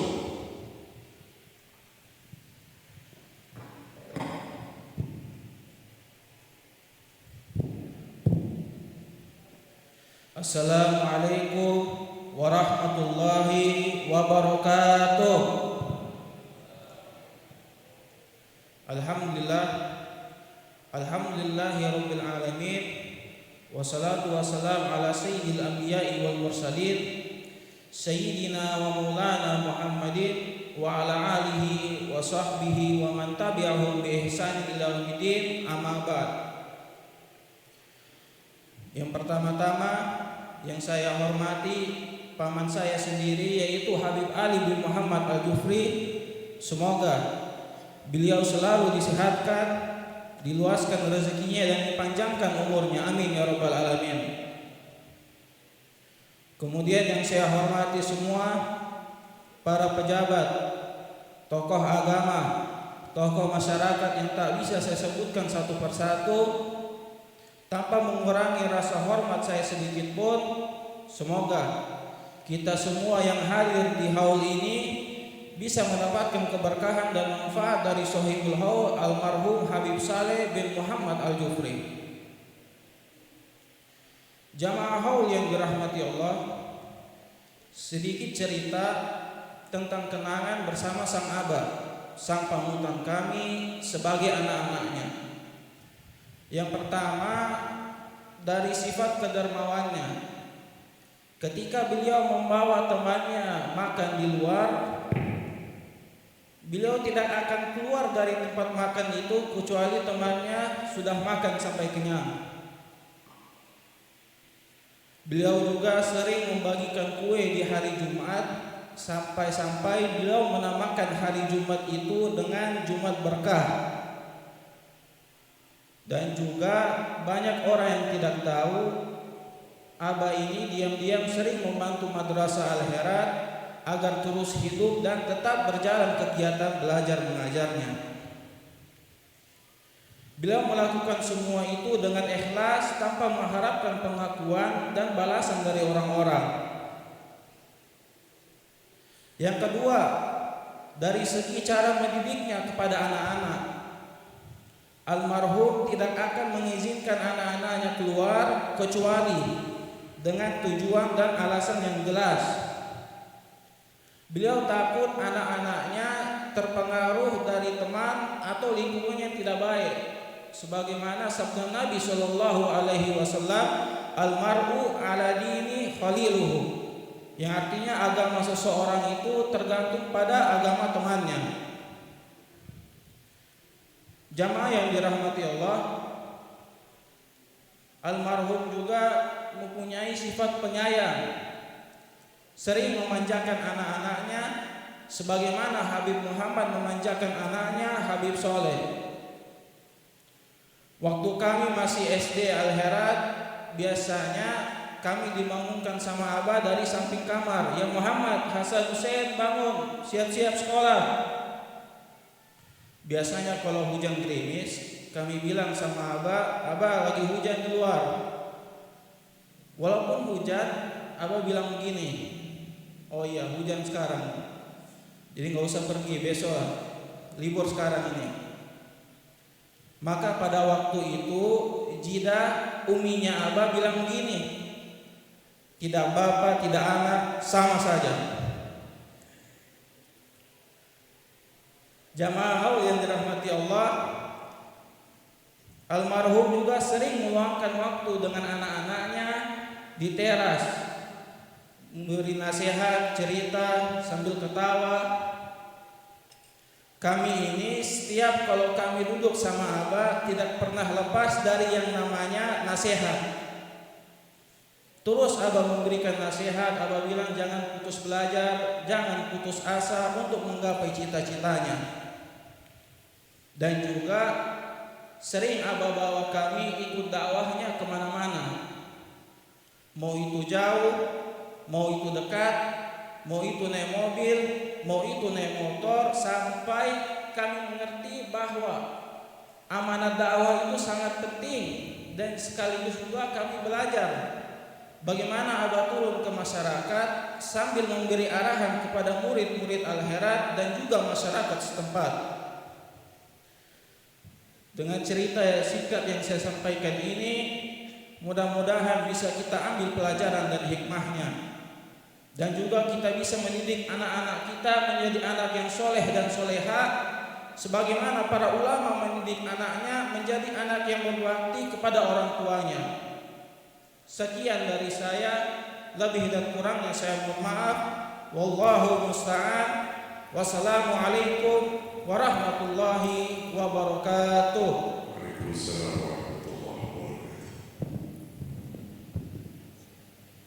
Assalamualaikum warahmatullahi wabarakatuh. Alhamdulillahi rabbil alamin, wassalatu wassalam ala sayyidil anbiya'i wal mursalin, sayyidina wa maulana Muhammadin wa ala alihi wa sahbihi wa man tabi'ahum bi ihsan ila yaumil amma ba'd. Yang pertama-tama yang saya hormati paman saya sendiri, yaitu Habib Ali bin Muhammad al-Jufri. Semoga beliau selalu disehatkan, diluaskan rezekinya dan dipanjangkan umurnya, amin ya rabbal alamin. Kemudian yang saya hormati semua para pejabat, tokoh agama, tokoh masyarakat yang tak bisa saya sebutkan satu persatu tanpa mengurangi rasa hormat saya sedikit pun. Semoga kita semua yang hadir di haul ini bisa mendapatkan keberkahan dan manfaat dari Sohibul Haul almarhum Habib Saleh bin Muhammad al-Jufri. Jamaah haul yang dirahmati Allah, sedikit cerita tentang kenangan bersama sang abah, sang panutan kami sebagai anak-anaknya. Yang pertama, dari sifat kedermawannya. Ketika beliau membawa temannya makan di luar, beliau tidak akan keluar dari tempat makan itu kecuali temannya sudah makan sampai kenyang. Beliau juga sering membagikan kue di hari Jumat, sampai-sampai beliau menamakan hari Jumat itu dengan Jumat Berkah. Dan juga banyak orang yang tidak tahu, abah ini diam-diam sering membantu Madrasah Al-Herat agar terus hidup dan tetap berjalan kegiatan belajar mengajarnya. Beliau melakukan semua itu dengan ikhlas tanpa mengharapkan pengakuan dan balasan dari orang-orang. Yang kedua, dari segi cara mendidiknya kepada anak-anak, almarhum tidak akan mengizinkan anak-anaknya keluar kecuali dengan tujuan dan alasan yang jelas. Beliau takut anak-anaknya terpengaruh dari teman atau lingkungan yang tidak baik. Sebagaimana sabda Nabi Shallallahu Alaihi Wasallam, almar'u ala dini khaliluhu, yang artinya agama seseorang itu tergantung pada agama temannya. Jamaah yang dirahmati Allah, almarhum juga mempunyai sifat penyayang, sering memanjakan anak-anaknya sebagaimana Habib Muhammad memanjakan anaknya Habib Soleh. Waktu kami masih SD Al-Herat, biasanya kami dibangunkan sama abah dari samping kamar. Ya Muhammad, Hasan Hussein bangun, siap-siap sekolah. Biasanya kalau hujan gerimis, kami bilang sama abah, abah lagi hujan di luar. Walaupun hujan, abah bilang begini, oh iya hujan sekarang, jadi gak usah pergi, besok libur sekarang ini. Maka pada waktu itu Jidah, uminya abah bilang begini, tidak bapak, tidak anak, sama saja. Jamaah yang dirahmati Allah, almarhum juga sering meluangkan waktu dengan anak-anaknya di teras, memberi nasihat, cerita sambil ketawa. Kami ini setiap kalau kami duduk sama abah tidak pernah lepas dari yang namanya nasihat. Terus abah memberikan nasihat, abah bilang jangan putus belajar, jangan putus asa untuk menggapai cita-citanya. Dan juga sering abah bawa kami ikut dakwahnya kemana-mana. Mau itu jauh, mau itu dekat, mau itu naik mobil, mau itu naik motor, sampai kami mengerti bahwa amanat dakwah itu sangat penting. Dan sekaligus juga kami belajar bagaimana abah turun ke masyarakat sambil memberi arahan kepada murid-murid Al-Herat dan juga masyarakat setempat. Dengan cerita singkat yang saya sampaikan ini, mudah-mudahan bisa kita ambil pelajaran dan hikmahnya, dan juga kita bisa mendidik anak-anak kita menjadi anak yang soleh dan soleha, sebagaimana para ulama mendidik anaknya menjadi anak yang berbakti kepada orang tuanya. Sekian dari saya, lebih dan kurangnya saya mohon maaf. Wallahu musta'an. Wassalamualaikum warahmatullahi wabarakatuh.
Waalaikumsalam warahmatullahi wabarakatuh.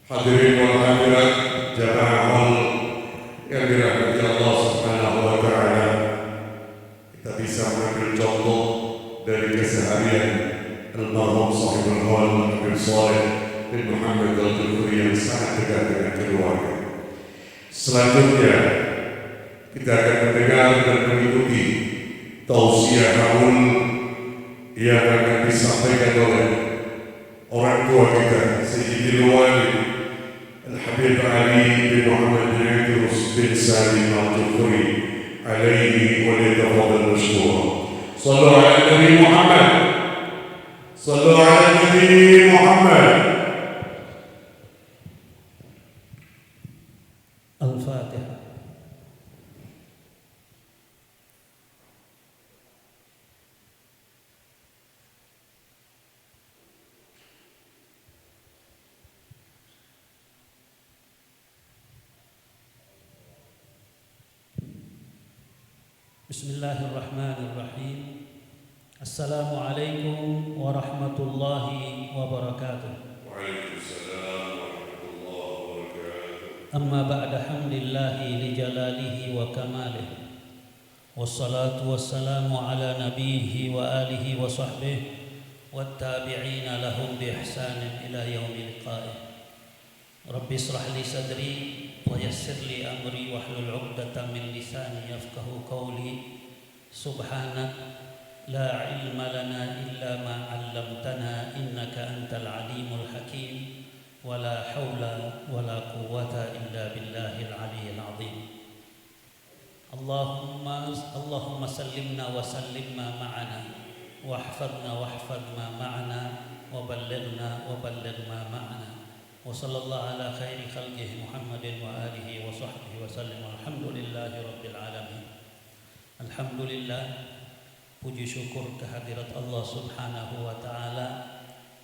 Hadirin wal hadirat, jamaah yang dirahmati Allah Subhanahu wa taala, kita bisa mengambil contoh dari keseharian almarhum sahibul haul Habib Saleh bin Muhammad Al-Jufri yang sangat dekat dengan keluarga. Selanjutnya kita akan mendengar dan mengikuti tausiah haul yang akan disampaikan oleh orang tua kita, Sayyidil Wali Al-Habib Ali bin Muhammad bin Idrus bin Salim Al-Jufri alaihi wa litafadhal mashkura. Sallu ala Nabi Muhammad. Sallu ala Nabi Muhammad.
Al-Fatihah. Bismillahirrahmanirrahim. Assalamualaikum warahmatullahi wabarakatuh.
Waalaikumsalam warahmatullahi wabarakatuh.
Amma ba'da hamdillahi li jalalihi wa kamalih, wassalatu wassalamu ala nabiyhi wa alihi wa sahbihi wattabi'ina lahum bi ihsanin ila yaumi liqa'ih. Rabbi israh li sadri wa yassir li amri wahlul 'uqdatam min lisani yafqahu qawli. Subhanak لا علم لنا إلا ما علمتنا إنك أنت العليم الحكيم ولا حول ولا قوة إلا بالله العلي العظيم اللهم سلمنا وسلم ما معنا واحفظنا واحفظ ما معنا وبلغنا وبلغ ما معنا وصلى الله على خير خلقه محمد وآله وصحبه وسلم والحمد لله رب العالمين. Alhamdulillah, puji syukur kehadirat Allah Subhanahu wa Ta'ala,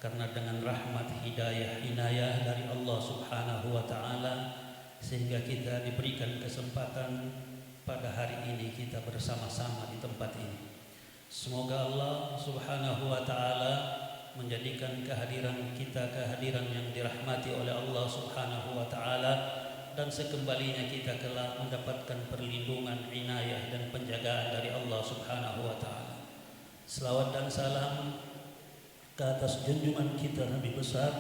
karena dengan rahmat hidayah inayah dari Allah Subhanahu wa Ta'ala sehingga kita diberikan kesempatan pada hari ini kita bersama-sama di tempat ini. Semoga Allah Subhanahu wa Ta'ala menjadikan kehadiran kita kehadiran yang dirahmati oleh Allah Subhanahu wa Ta'ala, dan sekembalinya kita kelak mendapatkan perlindungan, inayah dan penjagaan dari Allah Subhanahu wa Ta'ala. Selawat dan salam ke atas junjungan kita Nabi besar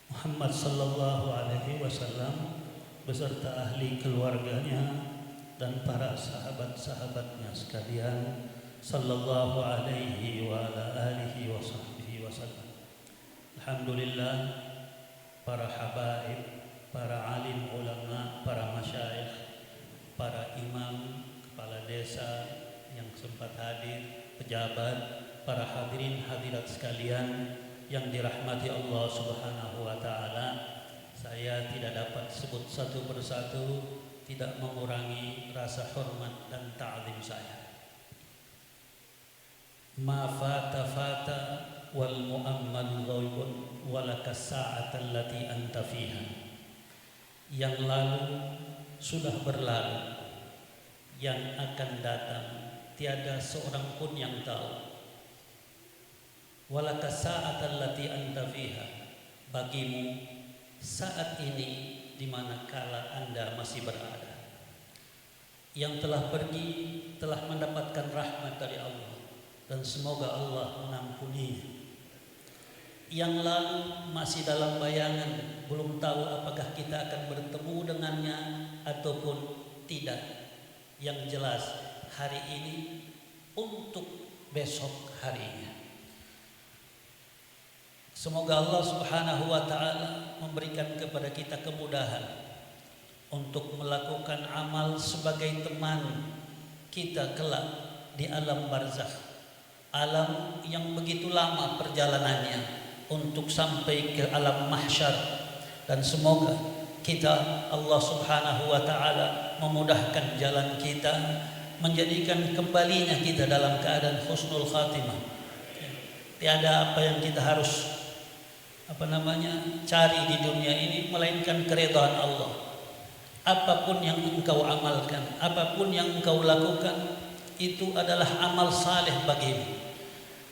Muhammad sallallahu alaihi wasallam beserta ahli keluarganya dan para sahabat-sahabatnya sekalian sallallahu alaihi wa ala alihi wa sahbihi wasallam. Alhamdulillah, para habaib, para alim ulama, para masyayikh, para imam, kepala desa yang sempat hadir, pejabat, para hadirin hadirat sekalian yang dirahmati Allah Subhanahu wa Ta'ala. Saya tidak dapat sebut satu persatu, tidak mengurangi rasa hormat dan ta'zim saya. Ma fata fata wal mu'ammal ghaibun walaka sa'ata allati anta fiha. Yang lalu sudah berlalu, yang akan datang tiada seorang pun yang tahu. Walaka sa'ata allati anta fiha, bagimu saat ini di mana kala Anda masih berada. Yang telah pergi telah mendapatkan rahmat dari Allah dan semoga Allah mengampuninya. Yang lalu masih dalam bayangan, belum tahu apakah kita akan bertemu dengannya ataupun tidak. Yang jelas hari ini untuk besok harinya. Semoga Allah Subhanahu wa Ta'ala memberikan kepada kita kemudahan untuk melakukan amal sebagai teman kita kelak di alam barzakh, alam yang begitu lama perjalanannya untuk sampai ke alam mahsyar. Dan semoga kita Allah Subhanahu wa Ta'ala memudahkan jalan kita, menjadikan kembalinya kita dalam keadaan husnul khatimah. Tiada apa yang kita harus cari di dunia ini melainkan keridhaan Allah. Apapun yang engkau amalkan, apapun yang engkau lakukan, itu adalah amal saleh bagimu.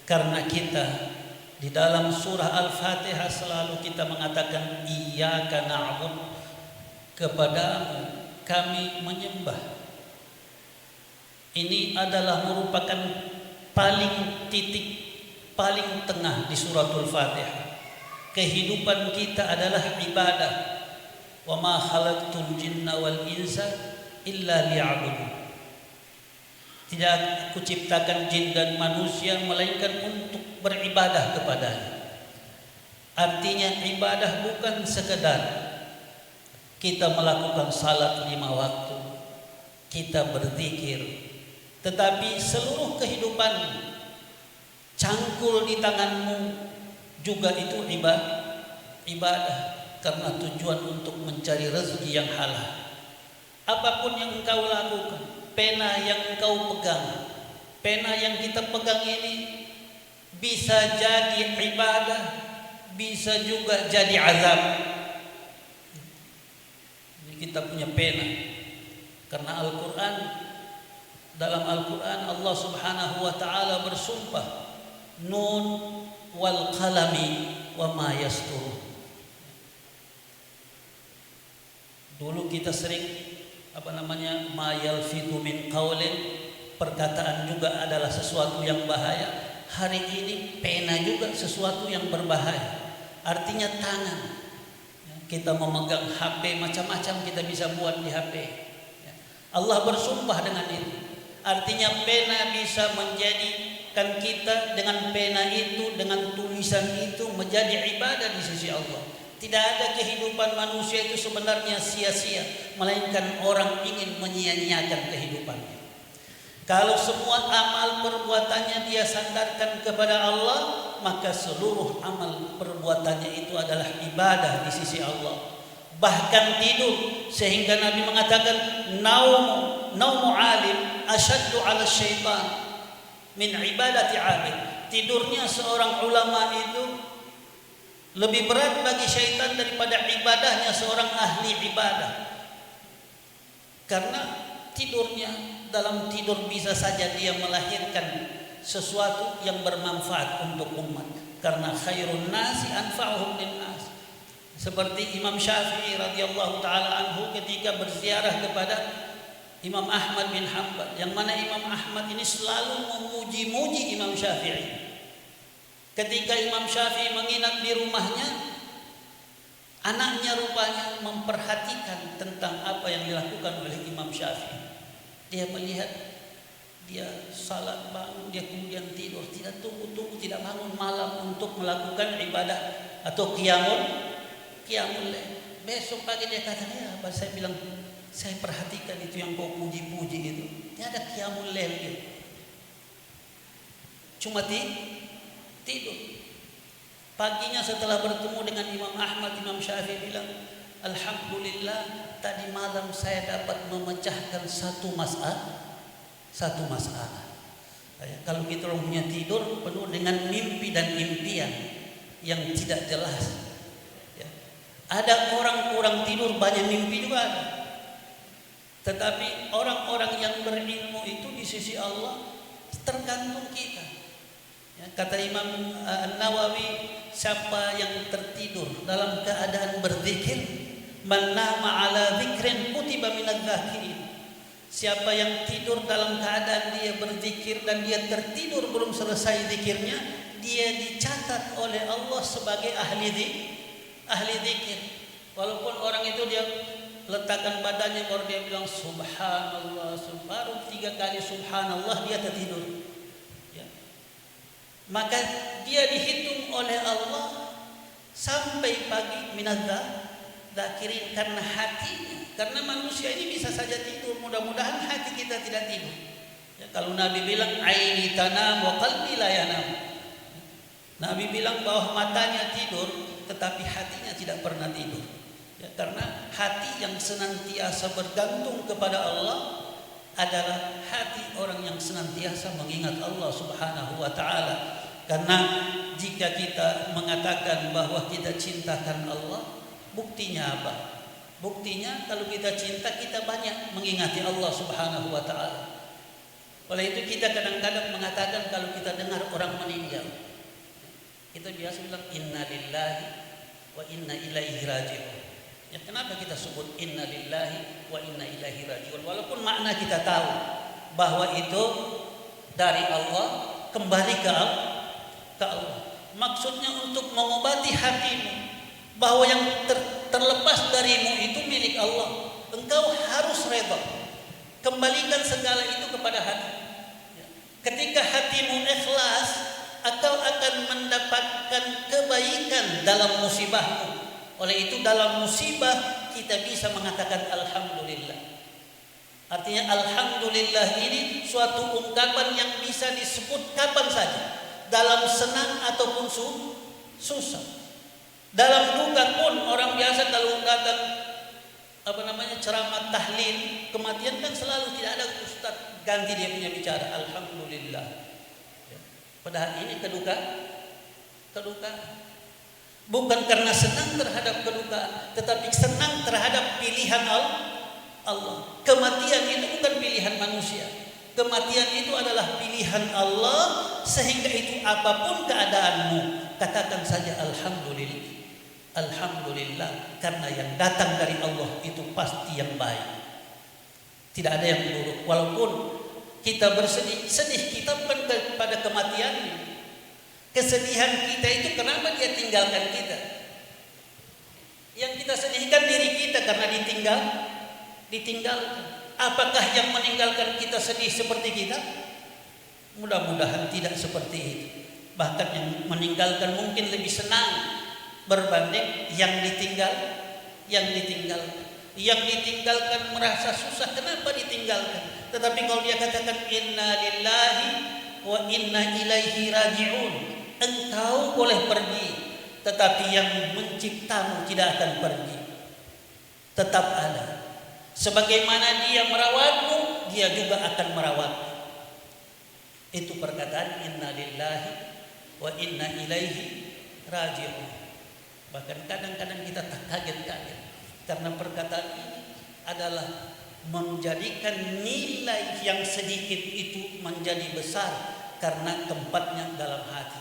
Karena kita di dalam surah Al-Fatihah selalu kita mengatakan iyyaka na'bud, kepadamu kami menyembah. Ini adalah merupakan paling titik, paling tengah di suratul Fatihah. Kehidupan kita adalah ibadah. Wa ma khalaqtul jinna wal insa illa liya'budun. Tidak aku ciptakan jin dan manusia melainkan untuk beribadah kepadanya. Artinya ibadah bukan sekedar kita melakukan salat 5 waktu, kita berzikir, tetapi seluruh kehidupan cangkul di tanganmu juga itu ibadah, karena tujuan untuk mencari rezeki yang halal. Apapun yang engkau lakukan, pena yang engkau pegang, pena yang kita pegang ini bisa jadi ibadah, bisa juga jadi azab. Ini kita punya pena, karena Al-Quran, dalam Al-Quran Allah Subhanahu wa Ta'ala bersumpah, nun wal qalami wa ma yasturun. Dulu kita sering ma yalfidu min qaulin, perkataan juga adalah sesuatu yang bahaya. Hari ini pena juga sesuatu yang berbahaya. Artinya tangan. Kita memegang HP, macam-macam kita bisa buat di HP. Allah bersumpah dengan itu.
Artinya pena bisa menjadikan kita dengan pena itu, dengan tulisan itu menjadi ibadah di sisi Allah. Tidak ada kehidupan manusia itu sebenarnya sia-sia, melainkan orang ingin menyia-nyiakan kehidupannya. Kalau semua amal perbuatannya dia sandarkan kepada Allah, maka seluruh amal perbuatannya itu adalah ibadah di sisi Allah. Bahkan tidur, sehingga Nabi mengatakan naumu alim asyaddu ala syaitan min ibadati abid. Tidurnya seorang ulama itu lebih berat bagi syaitan daripada ibadahnya seorang ahli ibadah. Karena tidurnya, dalam tidur bisa saja dia melahirkan sesuatu yang bermanfaat untuk umat. Karena khairun nasi anfa'uhum linnas. Seperti Imam Syafi'i radhiyallahu taala anhu ketika berziarah kepada Imam Ahmad bin Hanbal, yang mana Imam Ahmad ini selalu memuji-muji Imam Syafi'i. Ketika Imam Syafi'i menginap di rumahnya, anaknya rupanya memperhatikan tentang apa yang dilakukan oleh Imam Syafi'i. Dia melihat dia salat bangun, dia kemudian tidur, tidak tunggu-tunggu, tidak bangun malam untuk melakukan ibadah atau qiyamul lail. Besok pagi dia kata, ya apa saya bilang, saya perhatikan itu yang kau puji-puji itu. Dia ada qiyamul lail dia. Cuma tidur. Paginya setelah bertemu dengan Imam Ahmad, Imam Syafi'i bilang, alhamdulillah tadi malam saya dapat memecahkan satu masalah. Kalau kita orang punya tidur penuh dengan mimpi dan impian yang tidak jelas. Ada orang kurang tidur banyak mimpi juga ada. Tetapi orang-orang yang berilmu itu di sisi Allah tergantung kita. Kata Imam An-Nawawi, siapa yang tertidur dalam keadaan berzikir, man nama ala dzikrin kutiba minadz dzakirin. Siapa yang tidur dalam keadaan dia berzikir dan dia tertidur belum selesai zikirnya, dia dicatat oleh Allah sebagai ahli zikir. Walaupun orang itu dia letakkan badannya baru dia bilang subhanallah, baru 3 kali subhanallah dia tertidur. Ya. Maka dia dihitung oleh Allah sampai pagi minadz dzakirin karena hatinya. Karena manusia ini bisa saja tidur, mudah-mudahan hati kita tidak tidur. Ya, kalau Nabi bilang aini tanam wa qalbi la yanam. Nabi bilang bahwa matanya tidur tetapi hatinya tidak pernah tidur. Ya, karena hati yang senantiasa bergantung kepada Allah adalah hati orang yang senantiasa mengingat Allah Subhanahu wa taala. Karena jika kita mengatakan bahwa kita cintakan Allah, buktinya apa? Buktinya kalau kita cinta, kita banyak mengingati Allah Subhanahu wa taala. Oleh itu kita kadang-kadang mengatakan kalau kita dengar orang meninggal, kita biasa bilang inna lillahi wa inna ilaihi raji'un. Ya, kenapa kita sebut inna lillahi wa inna ilaihi raji'un? Walaupun makna kita tahu bahwa itu dari Allah kembali ke Allah. Maksudnya untuk mengobati hatimu bahwa yang terlepas darimu itu milik Allah. Engkau harus reda. Kembalikan segala itu kepada hati. Ketika hatimu ikhlas, engkau akan mendapatkan kebaikan dalam musibahmu. Oleh itu dalam musibah kita bisa mengatakan alhamdulillah. Artinya alhamdulillah ini suatu ungkapan yang bisa disebut kapan saja, dalam senang ataupun susah. Dalam duka pun orang biasa kalau datang ceramah tahlil kematian kan selalu tidak ada ustaz ganti dia punya bicara alhamdulillah. Padahal ini kedukaan. Bukan karena senang terhadap kedukaan, tetapi senang terhadap pilihan Allah. Kematian itu bukan pilihan manusia. Kematian itu adalah pilihan Allah, sehingga itu apapun keadaanmu, katakan saja alhamdulillah. Alhamdulillah, karena yang datang dari Allah itu pasti yang baik. Tidak ada yang buruk. Walaupun kita bersedih, sedih kita bukan pada kematiannya. Kesedihan kita itu kenapa dia tinggalkan kita? Yang kita sedihkan diri kita karena ditinggalkan. Apakah yang meninggalkan kita sedih seperti kita? Mudah-mudahan tidak seperti itu. Bahkan yang meninggalkan mungkin lebih senang berbanding yang ditinggalkan. Yang ditinggalkan merasa susah, kenapa ditinggalkan? Tetapi kalau dia katakan inna lillahi wa inna ilaihi raji'un, engkau boleh pergi, tetapi yang menciptamu tidak akan pergi, tetap ada. Sebagaimana dia merawatmu, dia juga akan merawatmu. Itu perkataan inna lillahi wa inna ilaihi raji'un. Bahkan kadang-kadang kita tak kaget-kaget, karena perkataan ini adalah menjadikan nilai yang sedikit itu menjadi besar karena tempatnya dalam hati.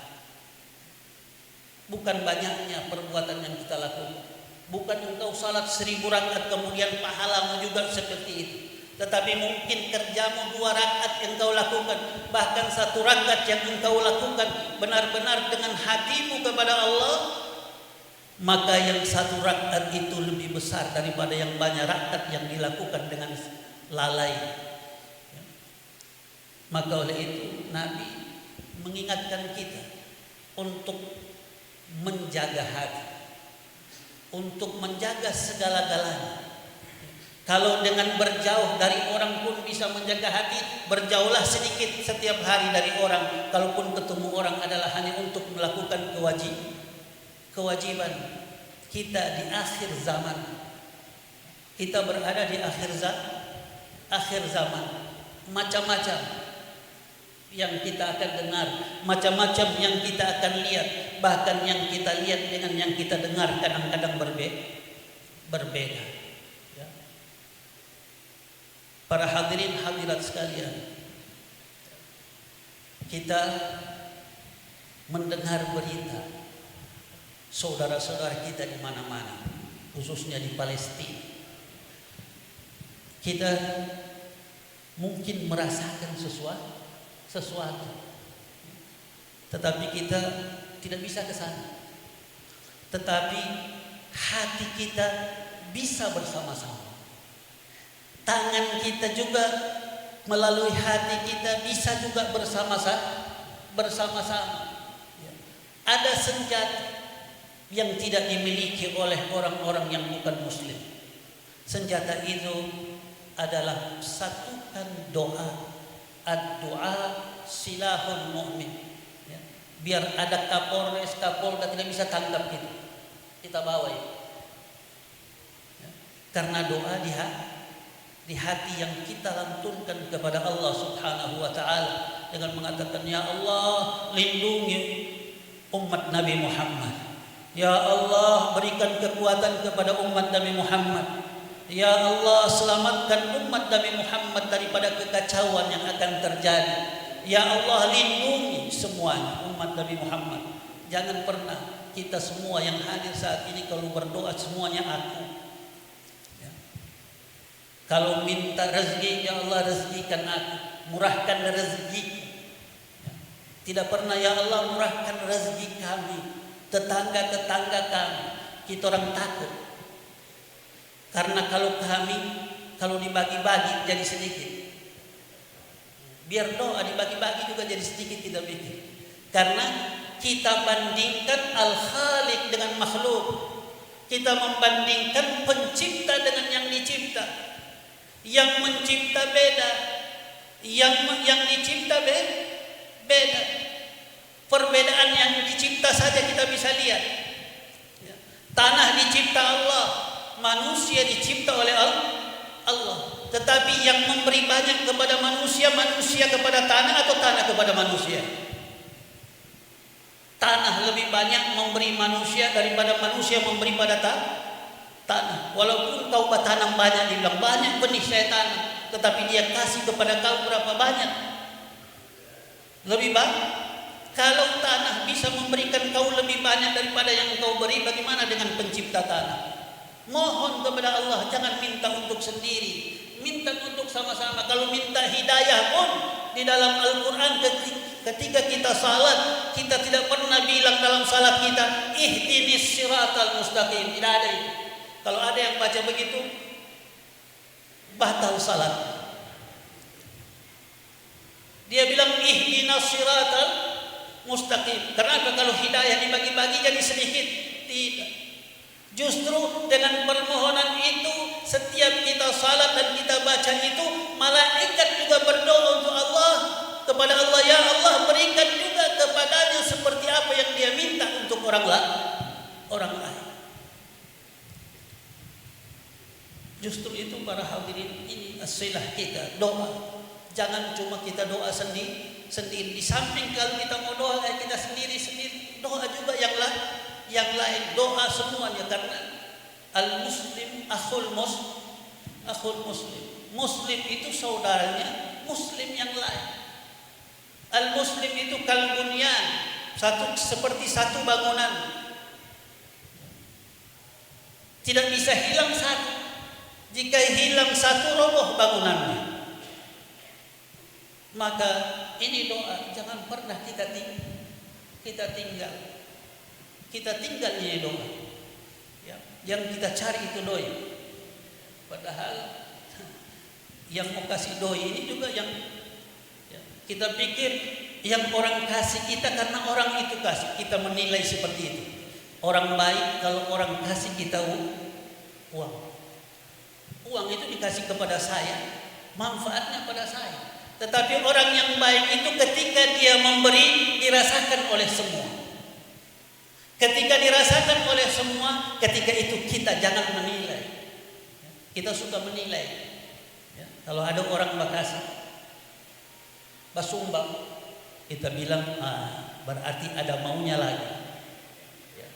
Bukan banyaknya perbuatan yang kita lakukan. Bukan engkau salat 1000 rakaat kemudian pahalamu juga seperti itu. Tetapi mungkin kerjamu 2 rakaat yang engkau lakukan, bahkan 1 rakaat yang engkau lakukan benar-benar dengan hatimu kepada Allah, maka yang 1 rakaat itu lebih besar daripada yang banyak rakaat yang dilakukan dengan lalai. Maka oleh itu Nabi mengingatkan kita untuk menjaga hati, untuk menjaga segala-galanya. Kalau dengan berjauh dari orang pun bisa menjaga hati, berjauhlah sedikit setiap hari dari orang. Kalaupun ketemu orang adalah hanya untuk melakukan kewajiban. Kita di akhir zaman, kita berada di akhir zaman. Macam-macam yang kita akan dengar, macam-macam yang kita akan lihat. Bahkan yang kita lihat dengan yang kita dengar kadang-kadang berbeda. Ya. Para hadirin hadirat sekalian, kita mendengar berita saudara-saudara kita di mana-mana, khususnya di Palestina. Kita mungkin merasakan sesuatu, tetapi kita tidak bisa ke sana. Tetapi hati kita bisa bersama-sama. Tangan kita juga melalui hati kita bisa juga bersama-sama. Ada senjata yang tidak dimiliki oleh orang-orang yang bukan muslim. Senjata itu adalah satukan doa. Ad-doa silahun mu'min. Biar ada Kapolres, Kapolda tidak bisa tangkap kita bawa ya. Karena doa di hati yang kita lantunkan kepada Allah Subhanahu wa taala dengan mengatakan, ya Allah, lindungi umat Nabi Muhammad. Ya Allah, berikan kekuatan kepada umat Nabi Muhammad. Ya Allah, selamatkan umat Nabi Muhammad daripada kekacauan yang akan terjadi. Ya Allah, lindungi semuanya umat Nabi Muhammad. Jangan pernah kita semua yang hadir saat ini kalau berdoa semuanya aku. Ya. Kalau minta rezeki, ya Allah rezekikan aku, murahkan rezeki. Ya. Tidak pernah ya Allah murahkan rezeki kami, tetangga-tetangga kami. Kita orang takut. Karena kalau dibagi-bagi jadi sedikit. Biar doa dibagi-bagi juga jadi sedikit kita bikin. Karena kita bandingkan Al-Khaliq dengan makhluk. Kita membandingkan pencipta dengan yang dicipta. Yang mencipta beda, yang dicipta beda. Perbedaan yang dicipta saja kita bisa lihat. Tanah dicipta Allah, manusia dicipta oleh Allah. Tetapi yang memberi banyak kepada manusia, manusia kepada tanah atau tanah kepada manusia? Tanah lebih banyak memberi manusia daripada manusia memberi pada tanah. Walaupun kau tanam banyak, dibilang banyak benih saya tanam, tetapi dia kasih kepada kau berapa banyak? Lebih banyak. Kalau tanah bisa memberikan kau lebih banyak daripada yang kau beri, bagaimana dengan pencipta tanah? Mohon kepada Allah, jangan minta untuk sendiri, minta untuk sama-sama. Kalau minta hidayah pun di dalam Al-Quran ketika kita salat, kita tidak pernah bilang dalam salat kita ihdinis siratal mustaqim. Tidak ada itu. Kalau ada yang baca begitu, batal salat. Dia bilang ihdinas siratal mustaqim. Kenapa kalau hidayah dibagi-bagi jadi sedikit? Tidak. Justru dengan permohonan itu, setiap kita salat dan kita baca itu, malaikat juga berdoa untuk Allah kepada Allah, ya Allah berikan juga kepadanya seperti apa yang dia minta untuk orang lain. Justru itu para hadirin, ini asilah kita doa. Jangan cuma kita doa sendiri. Di samping kalau kita mau doa kita sendiri, doa juga yang lain, doa semuanya, karena al-muslim akhul muslim. Muslim itu saudaranya muslim yang lain. Al-muslim itu kalbunyan, seperti satu bangunan. Tidak bisa hilang satu. Jika hilang satu, roboh bangunannya. Maka ini doa, jangan pernah kita tinggal. Kita tinggal ini doa. Ya, yang kita cari itu doi. Padahal yang mau kasih doi ini juga yang kita pikir yang orang kasih kita karena orang itu kasih. Kita menilai seperti itu. Orang baik kalau orang kasih kita uang. Uang itu dikasih kepada saya, manfaatnya pada saya. Tetapi orang yang baik itu ketika dia memberi dirasakan oleh semua. Ketika dirasakan oleh semua, ketika itu kita jangan menilai. Kita suka menilai. Ya, kalau ada orang makasih, basumbang, kita bilang berarti ada maunya lagi. Ya.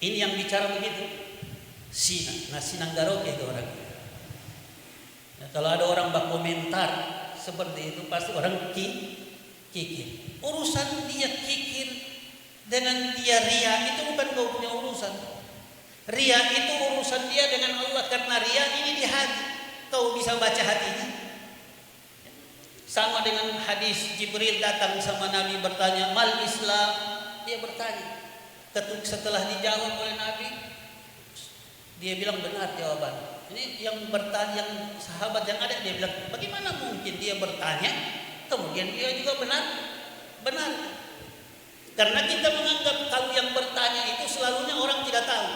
Ini yang bicara begitu. Sinang garoke itu orang. Ya, kalau ada orang berkomentar seperti itu, pasti orang kikir. Urusan dia kikir dengan dia ria itu bukan kau punya urusan. Ria itu urusan dia dengan Allah, karena ria ini di hati. Kau bisa baca hatinya. Sama dengan hadis Jibril datang sama Nabi bertanya, "Mal Islam?" Dia bertanya. Setelah dijawab oleh Nabi, dia bilang benar jawaban. Ini yang bertanya, yang sahabat yang ada, dia bilang, bagaimana mungkin dia bertanya, kemudian dia juga benar. Karena kita menganggap kalau yang bertanya itu selalunya orang tidak tahu.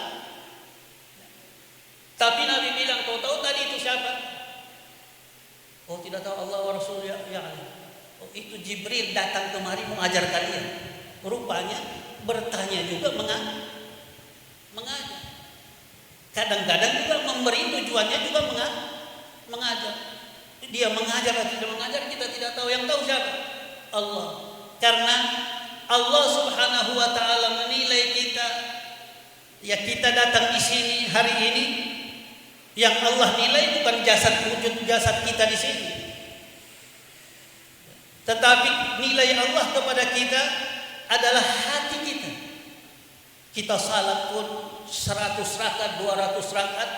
Tapi Nabi bilang, kau tahu tadi itu siapa? Oh, tidak tahu, Allah wa Rasul ya. Oh, itu Jibril datang kemari mengajar kalian. Rupanya bertanya juga mengajar. Kadang-kadang juga memberi tujuannya juga mengajar. Dia mengajar atau tidak mengajar kita tidak tahu. Yang tahu siapa? Allah. Karena Allah Subhanahu wa taala menilai kita. Ya, kita datang di sini hari ini, yang Allah nilai bukan wujud jasad kita di sini. Tetapi nilai Allah kepada kita adalah hati kita. Kita salat pun 100 rakaat, 200 rakaat,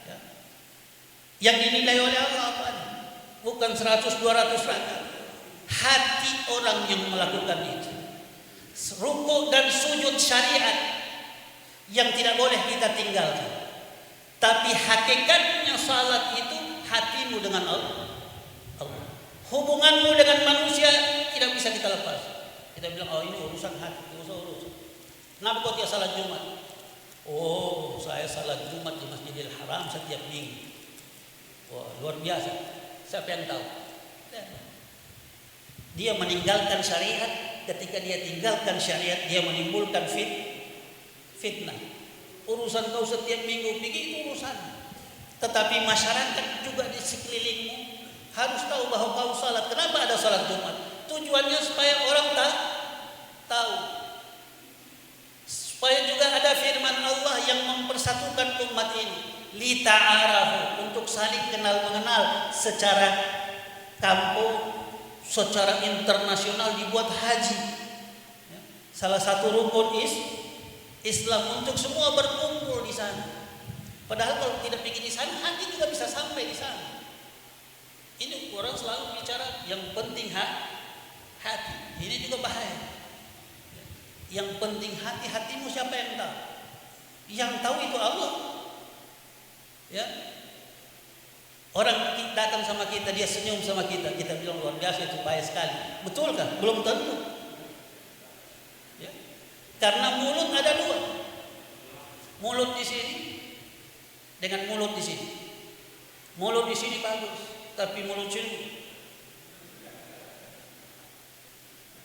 ya. Yang dinilai oleh Allah apa? Bukan 100-200 rakaat. Hati orang yang melakukan itu. Rukuk dan sujud syariat yang tidak boleh kita tinggalkan. Tapi hakikatnya salat itu hatimu dengan Allah. Hubunganmu dengan manusia tidak bisa kita lepas. Kita bilang, oh ini urusan hati, urusan. Kenapa kau tidak salat Jumat? Oh, saya salat Jumat di Masjidil Haram setiap minggu. Wah, luar biasa. Siapa yang tahu? Dia meninggalkan syariat. Ketika dia tinggalkan syariat, dia menimbulkan fitnah. Urusan kau setiap minggu pergi itu urusan. Tetapi masyarakat juga di sekelilingmu harus tahu bahwa kau salat. Kenapa ada salat Jumat? Tujuannya supaya orang tahu. Supaya juga ada firman Allah yang mempersatukan umat ini. Li ta'arafu, untuk saling kenal mengenal secara kampung, secara internasional dibuat haji. Salah satu rukun Islam untuk semua berkumpul di sana. Padahal kalau tidak pergi di sana, hati juga bisa sampai di sana. Ini orang selalu bicara yang penting hati. Ini juga bahaya. Yang penting hatimu siapa yang tahu? Yang tahu itu Allah. Ya. Orang datang sama kita, dia senyum sama kita, kita bilang luar biasa, itu baik sekali. Betulkah? Belum tentu. Ya. Karena mulut ada dua. Mulut di sini dengan mulut di sini. Mulut di sini bagus, tapi mulut sini.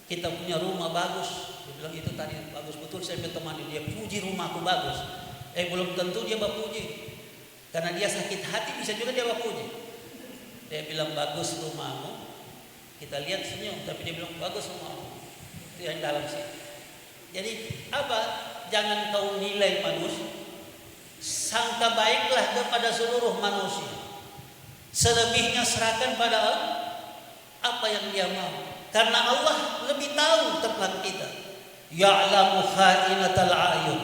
Kita punya rumah bagus, dia bilang itu tadi bagus betul, saya bertemani dia puji rumahku bagus. Belum tentu dia berpuji, karena dia sakit hati bisa juga dia berpuji. Dia bilang bagus rumahmu, kita lihat senyum, tapi dia bilang bagus rumahmu. Itu yang dalam sini. Jadi apa? Jangan kau nilai manusia, sangka baiklah kepada seluruh manusia. Selebihnya serahkan pada Allah apa yang dia mau. Karena Allah lebih tahu tentang kita. Ya'lamu kha'inatal a'yun.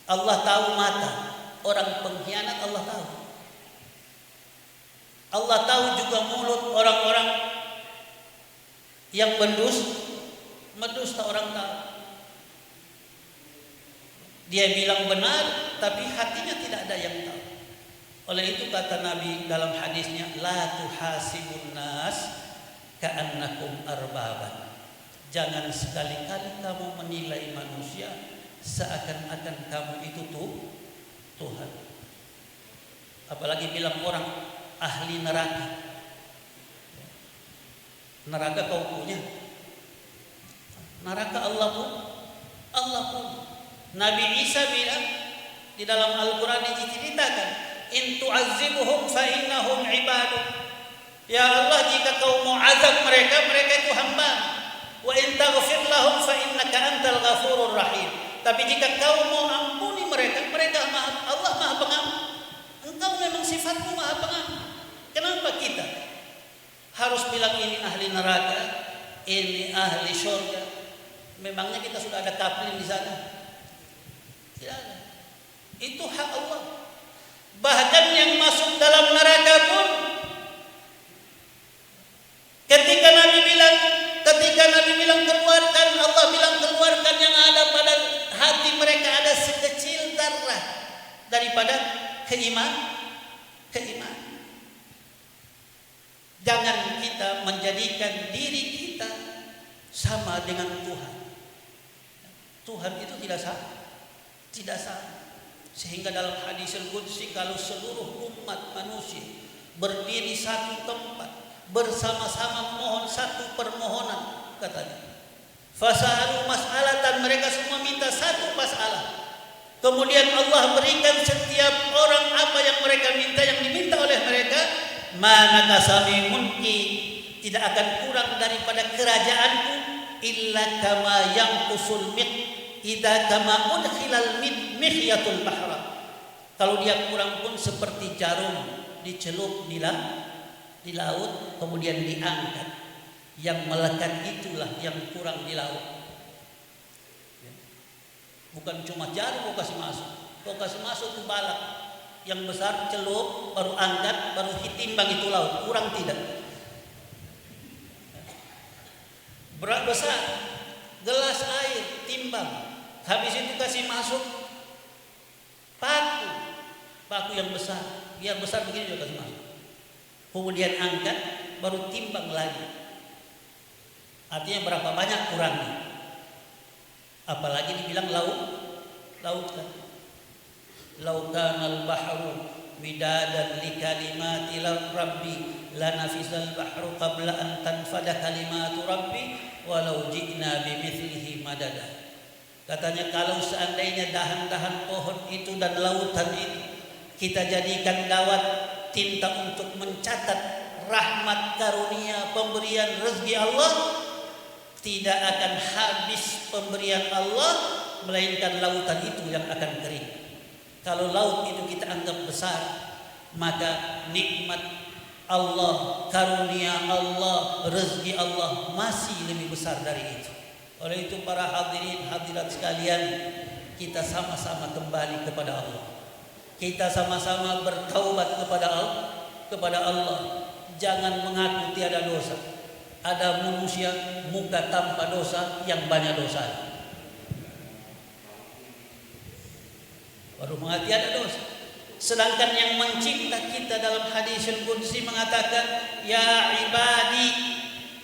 Allah tahu mata. Orang pengkhianat Allah tahu. Allah tahu juga mulut orang-orang yang mendusta orang tahu. Dia bilang benar, tapi hatinya tidak ada yang tahu. Oleh itu kata Nabi dalam hadisnya, la tuhasibun nas ka'annakum arbaban. Jangan sekali-kali kamu menilai manusia seakan-akan kamu itu Tuhan. Apalagi bilang orang ahli neraka. Neraka kau punya. Neraka Allah pun. Nabi Isa bilang di dalam Al-Quran diceritakan, in tu'azzibuhum fa innahum ibaduk. Ya Allah, jika kau mau azab mereka, mereka itu hamba. Wa in taghfir lahum fa innaka antal ghafurur rahim. Tapi jika kau mau ampuni mereka, Allah Maha Pengampun. Engkau memang sifatmu Maha Pengampun. Kenapa kita harus bilang ini ahli neraka, ini ahli surga? Memangnya kita sudah ada kapling di sana? Tidak ada. Itu hak Allah. Bahkan yang masuk dalam neraka pun, ketika Nabi bilang keluarkan, Allah bilang keluarkan yang ada pada hati mereka, ada sekecil darah daripada keimanan. Jangan kita menjadikan diri kita sama dengan Tuhan. Tuhan itu tidak sama. Sehingga dalam hadis al-Qudsi, kalau seluruh umat manusia berdiri satu tempat, bersama-sama mohon satu permohonan, katanya, fasalu mas'alatan, mereka semua minta satu masalah, kemudian Allah berikan setiap orang apa yang mereka minta, yang diminta oleh mereka, mana kasami mulki, tidak akan kurang daripada kerajaanku, illa kama yanqusul idza kama udkhilal mihyatul bahra. Kalau dia kurang pun seperti jarum dicelup di laut kemudian diangkat. Yang melekat itulah yang kurang di laut. Bukan cuma jarum kau kasih masuk ke balak yang besar, celup, baru angkat, baru timbang itu laut, kurang tidak. Berat besar, gelas air, timbang. Habis itu kasih masuk paku yang besar, biar besar begini juga kasih masuk. Kemudian angkat, baru timbang lagi. Artinya berapa banyak kurangnya. Apalagi dibilang laut kan. Laukanal bahru midadan li kalimati rabbi lanafisal bahru qabla an tanfada kalimatu rabbi walau ji'na bimithlihi madada. Katanya kalau seandainya dahan-dahan pohon itu dan lautan itu kita jadikan dawat tinta untuk mencatat rahmat, karunia, pemberian rezeki Allah, tidak akan habis pemberian Allah, melainkan lautan itu yang akan kering. Kalau laut itu kita anggap besar, maka nikmat Allah, karunia Allah, rezeki Allah masih lebih besar dari itu. Oleh itu para hadirin hadirat sekalian, kita sama-sama kembali kepada Allah. Kita sama-sama bertaubat kepada Allah. Jangan mengaku tiada dosa. Ada manusia muka tanpa dosa yang banyak dosa. Baru mengaku tiada dosa. Sedangkan yang mencipta kita dalam hadisul qudsi mengatakan, ya ibadi.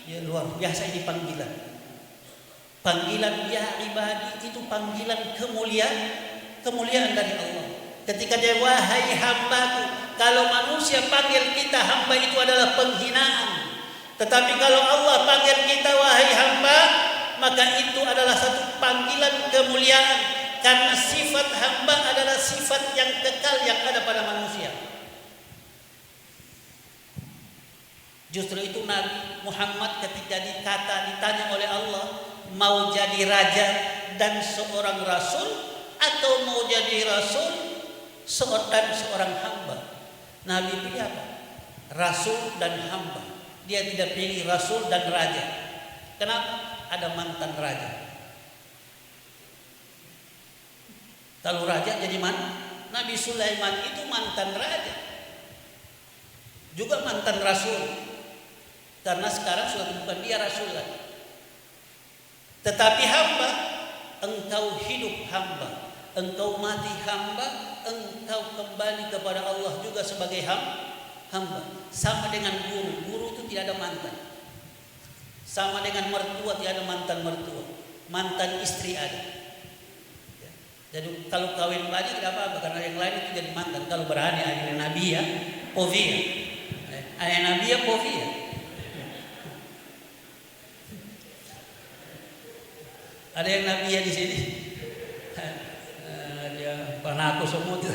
Ya, luar biasa ini panggilan. Panggilan ya ibadi itu panggilan kemuliaan dari Allah. Ketika dia wahai hambaku, kalau manusia panggil kita hamba itu adalah penghinaan. Tetapi kalau Allah panggil kita wahai hamba, maka itu adalah satu panggilan kemuliaan. Karena sifat hamba adalah sifat yang kekal yang ada pada manusia. Justru itu Nabi Muhammad ketika ditanya oleh Allah, mau jadi raja dan seorang rasul, atau mau jadi rasul dan seorang hamba. Nabi pilih apa? Rasul dan hamba. Dia tidak pilih rasul dan raja. Kenapa? Ada mantan raja. Kalau raja jadi mana? Nabi Sulaiman itu mantan raja, juga mantan rasul. Karena sekarang sudah bukan dia rasul lagi. Tetapi hamba, engkau hidup hamba, engkau mati hamba, engkau kembali kepada Allah juga sebagai hamba. Sama dengan guru, guru itu tidak ada mantan. Sama dengan mertua, tidak ada mantan mertua. Mantan istri ada. Jadi kalau kawin lagi tidak apa-apa, karena yang lain itu jadi mantan. Kalau berani ayah Nabi ya, povia. Ayah Nabi ya, povia. Ada yang Nabi ya di sini. Dia panaku semua tuh.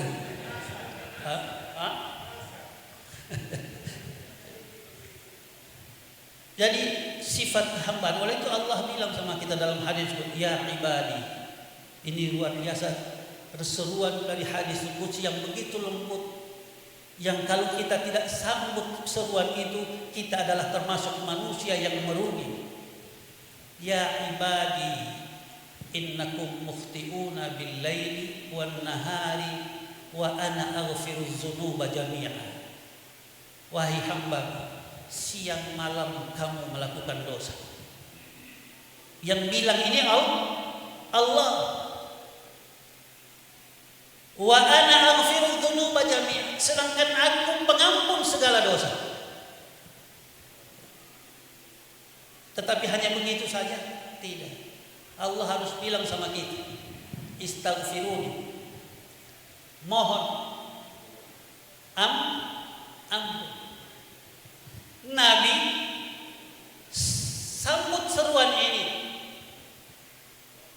Jadi sifat hamba. Oleh itu Allah bilang sama kita dalam hadis, ya ibadi. Ini luar biasa seruan dari hadis qudsi yang begitu lembut, yang kalau kita tidak sambut seruan itu, kita adalah termasuk manusia yang merugi. Ya ibadi, innakum mukhti'una bil laili wan nahari wa ana aghfiru dzunuba jami'a. Wahai hamba, siang malam kamu melakukan dosa. Yang bilang ini Allah. Wa ana aghfiru dzunuba jami'a, sedangkan aku pengampun segala dosa. Tetapi hanya begitu saja? Tidak. Allah harus bilang sama kita, istaghfiruni, mohon ampun. Nabi sambut seruan ini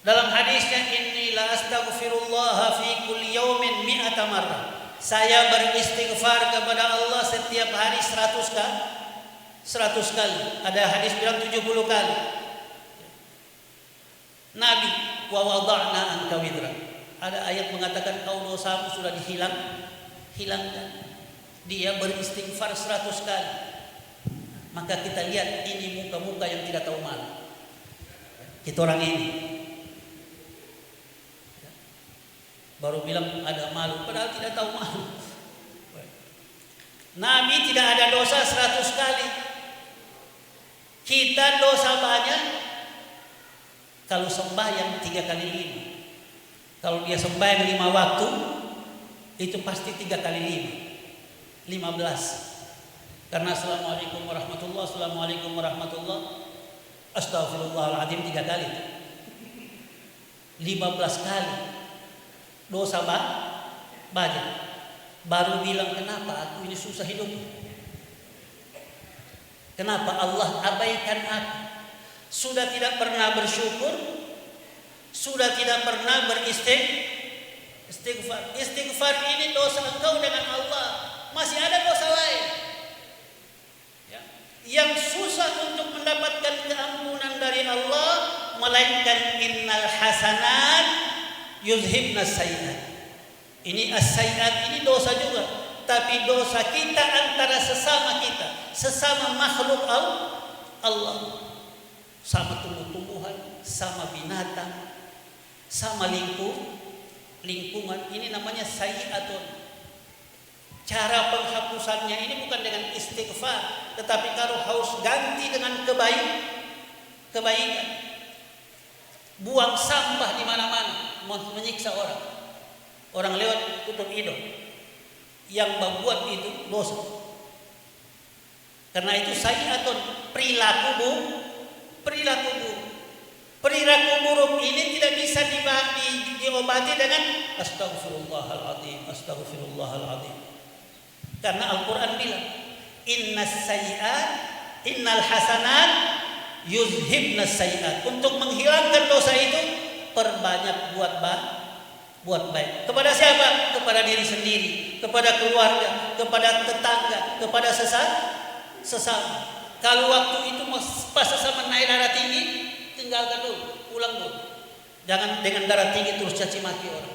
dalam hadisnya, inni la astaghfirullah fi kulli yaumin mi'ata marrah. Saya beristighfar kepada Allah setiap hari 100 kali. Ada hadis bilang 70 kali. Nabi, wa wada'na anka widra. Ada ayat mengatakan kau dosamu sudah hilangkan. Dia beristighfar 100 kali. Maka kita lihat ini muka-muka yang tidak tahu malu. Kita orang ini baru bilang ada malu, padahal tidak tahu malu. Nabi tidak ada dosa 100 kali. Kita dosa banyak. Kalau sembahyang 3 kali 5. Kalau dia sembahyang 5 waktu, itu pasti 3 kali 5. 15. Karena assalamualaikum warahmatullah, assalamualaikum warahmatullah, astagfirullahaladzim 3 kali. 15 kali. Dosa banyak. Baru bilang, kenapa aku ini susah hidup? Kenapa Allah abaikan aku? Sudah tidak pernah bersyukur, sudah tidak pernah beristighfar. Istighfar ini dosa engkau dengan Allah. Masih ada dosa lain ya, yang susah untuk mendapatkan keampunan dari Allah, melainkan innal hasanat yuzhibna sayyi'at. Ini as-sayyi'at ini dosa juga, tapi dosa kita antara sesama kita, sesama makhluk Allah, sama tumbuh-tumbuhan, sama binatang, sama lingkungan. Ini namanya sayyi'atun. Cara penghapusannya ini bukan dengan istighfar, tetapi kalau harus ganti dengan kebaikan. Buang sampah di mana-mana, menyiksa orang. Orang lewat tutup hidung. yang membuat itu dosa. Karena itu sayi'atun, perilaku buruk ini tidak bisa diobati dengan astagfirullahaladzim. Karena Al-Quran bilang, innal hasanat yuzhibnas sayi'at. Untuk menghilangkan dosa itu, perbanyak buat baik. Kepada siapa? Kepada diri sendiri, kepada keluarga, kepada tetangga, kepada sesama. Kalau waktu itu pas sesama naik darah tinggi, tinggalkan dulu, pulang dulu. Jangan dengan darah tinggi terus caci maki orang.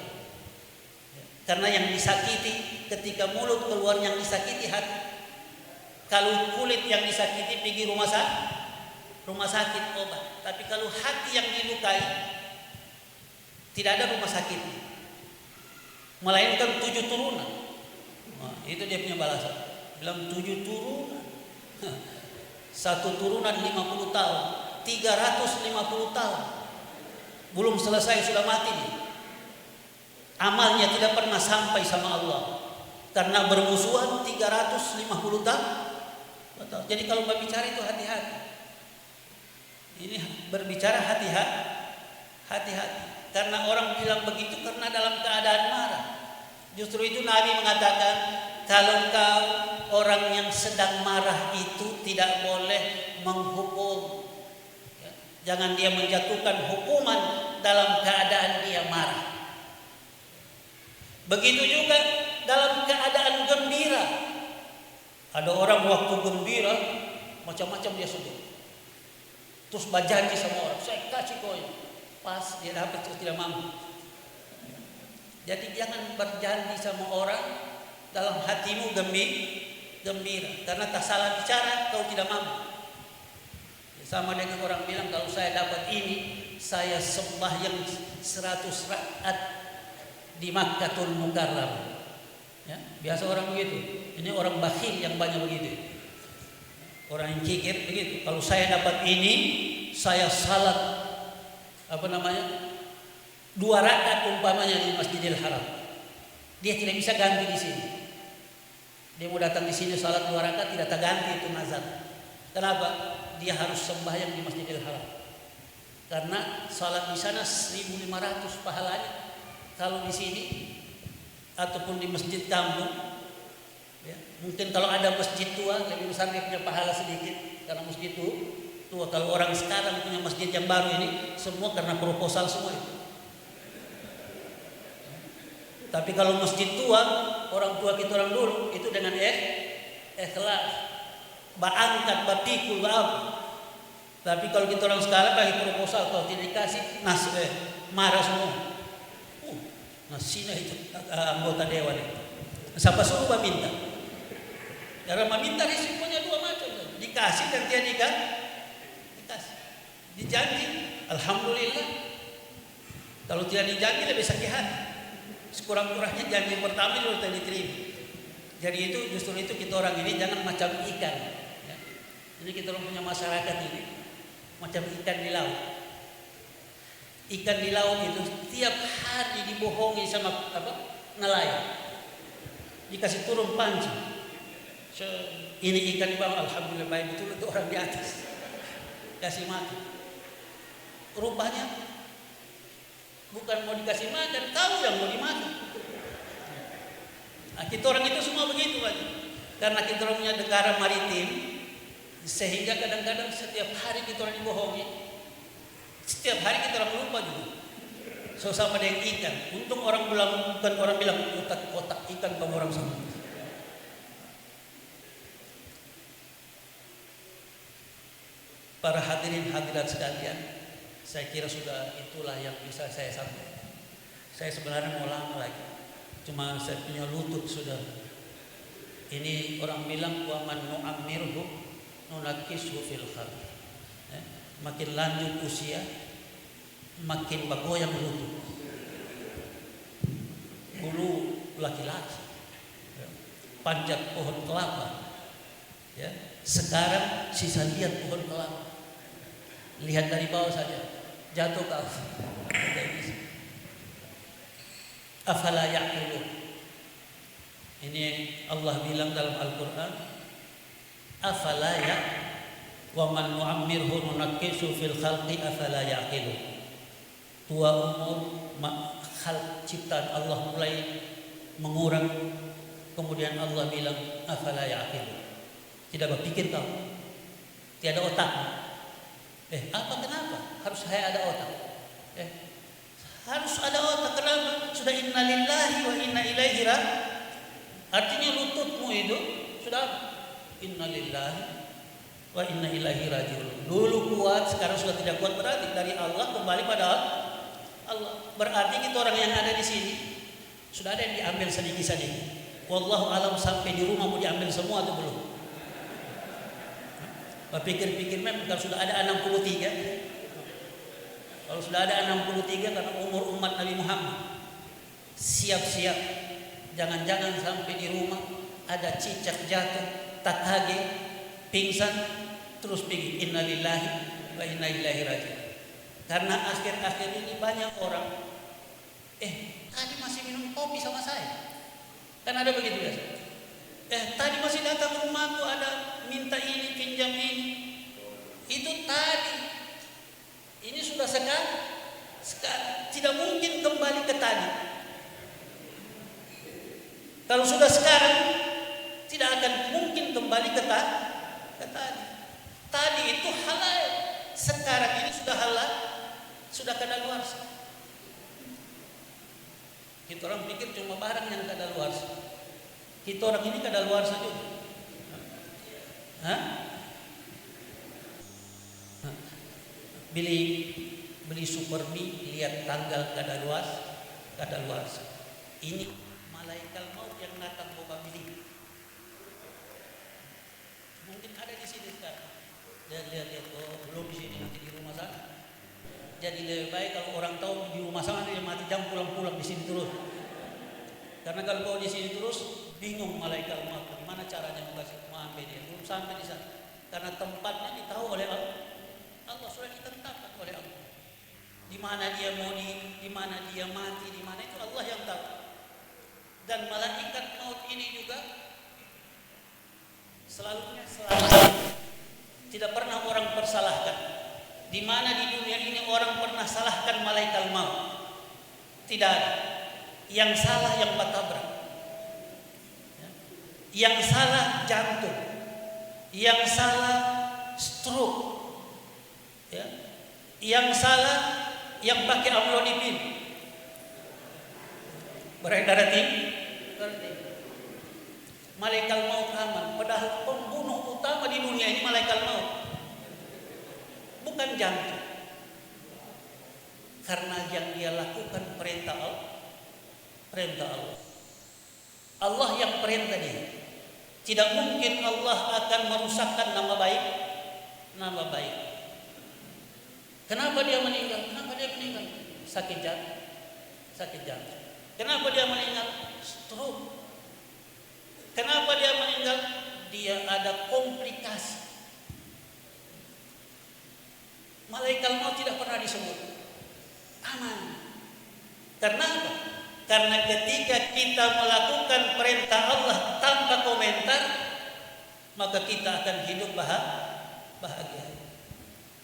Karena yang disakiti, ketika mulut keluar yang disakiti hati. Kalau kulit yang disakiti pergi rumah sakit obat. Tapi kalau hati yang dilukai, tidak ada rumah sakit, melainkan 7 turunan. Nah, itu dia punya balasan. Bilang 7 turunan. 1 turunan 50 tahun, 350 tahun. Belum selesai sudah mati dia. Amalnya tidak pernah sampai sama Allah. Karena bermusuhan 350 tahun. Jadi kalau berbicara itu hati-hati. Ini berbicara hati-hati. Karena orang bilang begitu karena dalam keadaan marah. Justru itu Nabi mengatakan, kalau kau orang yang sedang marah itu tidak boleh menghukum. Jangan dia menjatuhkan hukuman dalam keadaan dia marah. Begitu juga dalam keadaan gembira. Ada orang waktu gembira macam-macam dia sebut. Terus berjanji sama orang, saya kasih koin. Pas dia dapat terus tidak mampu. Jadi jangan berjanji sama orang dalam hatimu gembira. Karena tak salah bicara kau tidak mampu. Sama dengan orang bilang, kalau saya dapat ini, saya sembahyang 100 rakaat di Makkahul Mukarram. Ya, biasa orang begitu. Ini orang bakhil yang banyak begitu. Orang yang kikir begitu. Kalau saya dapat ini, saya salat 2 rakaat umpamanya di Masjidil Haram. Dia tidak bisa ganti di sini. Dia mau datang di sini salat 2 rakaat tidak terganti itu nazar. Kenapa? Dia harus sembahyang di Masjidil Haram. Karena salat di sana 1.500 pahalanya. Kalau di sini ataupun di masjid kampung, ya, mungkin kalau ada masjid tua lebih besar dia punya pahala sedikit karena masjid tua. Kalau orang sekarang punya masjid yang baru ini semua karena proposal semua itu. Tapi kalau masjid tua, orang tua kita orang dulu itu dengan ikhlas, angkat, pikul, apa. Tapi kalau kita orang sekarang bagi proposal, kalau tidak dikasih, marah semua. Sini itu anggota dewan itu. Siapa suruh meminta? Karena meminta risikonya 2 macam. Dikasih dan dia dikasih. Dijanji, alhamdulillah. Kalau tidak dijanji lebih sakit hati. Sekurang-kurangnya janji pertama itu sudah diterima. Jadi itu justru itu kita orang ini jangan macam ikan. Ya. Ini kita orang punya masyarakat ini macam ikan di laut. Ikan di laut itu tiap hari dibohongi sama nelayan. Dikasih turun pancing. Ini ikan di bawah, alhamdulillah baik betul itu orang di atas. Kasih makan. Rupanya bukan mau dikasih makan, tahu yang mau dimakan. Nah, kita orang itu semua begitu aja. Karena kita orang punya negara maritim, sehingga kadang-kadang setiap hari kita orang dibohongi. Setiap hari kita orang lupa juga. Sama dengan ikan. Untung orang bilang, bukan orang bilang kotak ikan kamu orang sama. Para hadirin hadirat sekalian, saya kira sudah itulah yang bisa saya sampaikan. Saya sebenarnya mau lama lagi, cuma saya punya lutut sudah. Ini orang bilang wa man nu'ammirhu nunakishu fil khalq. Makin lanjut usia, makin bergoyang lutut. Dulu laki-laki panjat pohon kelapa, ya. Sekarang sisa lihat pohon kelapa. Lihat dari bawah saja, jatuh ke atas. Afala ya'qilun. Ini Allah bilang dalam Al-Quran, afala ya wa man nu'ammirhu nunakkisu fil khalqi afala yaqilu. Tua umur ciptaan Allah mulai mengurang, kemudian Allah bilang afala yaqilu. Tidak berpikir kau, tiada otak. Apa kenapa harus saya ada otak? Harus ada otak. Kenapa? Sudah inna lillahi wa inna ilaihi raji'un. Artinya lututmu itu sudah inna lillahi wa inna ilaihi raji'un. Dulu kuat, sekarang sudah tidak kuat, berarti dari Allah kembali pada Allah. Berarti kita orang yang ada di sini sudah ada yang diambil sedikit-sedikit. Wallahu alam sampai di rumah mau diambil semua atau belum? Pikir-pikir memang kalau sudah ada 63. Kalau sudah ada 63 karena umur umat Nabi Muhammad. Siap-siap. Jangan-jangan sampai di rumah ada cicak jatuh, tak kaget, pingsan, terus pergi inna lillahi wa inna ilaihi raji'un. Karena akhir-akhir ini banyak orang tadi masih minum kopi sama saya. Kan ada begitu biasa. Tadi masih datang rumahku ada minta ini, pinjam ini. Itu tadi. Ini sudah sekarang tidak mungkin kembali ke tadi. Kalau sudah sekarang tidak akan mungkin kembali ke tadi. Tadi itu halal. Sekarang ini sudah halal, sudah kadaluarsa. Kita orang pikir cuma barang yang kadaluarsa. Kita orang ini kadaluarsa juga. Beli super mie, lihat tanggal kadaluarsa. Ini malaikat maut yang datang bawa beli. Mungkin ada di sini sekarang. Dan lihat belum di sini, nanti di rumah sana. Jadi lebih baik kalau orang tahu di rumah sana dia mati jam pulang-pulang di sini terus. Karena kalau kau di sini terus bingung malaikat maut gimana caranya mengambil dia. Belum sampai di sana. Karena tempatnya ditahu oleh Allah. Allah sudah ditetapkan oleh Allah. Di mana dia mau di mana dia mati, di mana itu Allah yang tahu. Dan malaikat maut ini juga selalunya tidak pernah orang persalahkan. Di mana di dunia ini orang pernah salahkan malaikat maut? Tidak ada. Yang salah yang patabrak, yang salah jantung, yang salah stroke, yang salah yang pakai amlodipin, berdarah tinggi. Malaikat maut aman. Padahal pembunuh utama di dunia ini malaikat maut, bukan jantung. Karena yang dia lakukan perintah Allah. Allah yang perintah dia. Tidak mungkin Allah akan merusakkan nama baik. Kenapa dia meninggal? Sakit jantung. Kenapa dia meninggal? Stroke. Kenapa dia meninggal? Dia ada komplikasi. Malaikat maut tidak pernah disebut. Aman. Karena apa? Karena ketika kita melakukan perintah Allah tanpa komentar, maka kita akan hidup bahagia.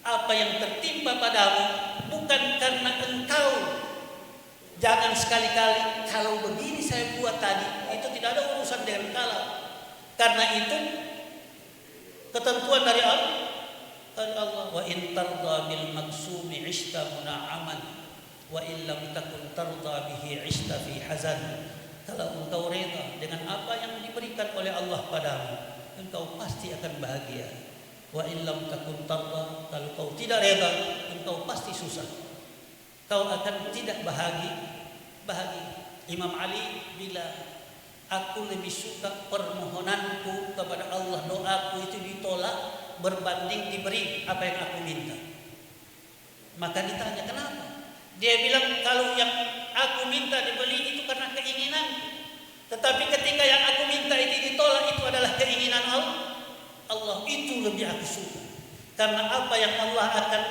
Apa yang tertimpa padamu bukan karena engkau. Jangan sekali-kali kalau begini saya buat tadi, itu tidak ada urusan dengan kalau. Karena itu ketentuan dari Allah. Wa in tarda bil maksumi ishta muna'aman wa illam takun tarda bihi ishta fi hazan. Kalau engkau reda dengan apa yang diberikan oleh Allah padamu, engkau pasti akan bahagia. Wa illam takun tarda, kalau kau tidak reda, engkau pasti susah. Kau akan tidak bahagia. Imam Ali bilang, aku lebih suka permohonanku kepada Allah, doaku itu ditolak berbanding diberi apa yang aku minta. Maka ditanya kenapa? Dia bilang kalau yang aku minta dibeli itu karena keinginan. Tetapi ketika yang aku minta itu ditolak, itu adalah keinginan Allah. Itu lebih aku suka. Karena apa yang Allah akan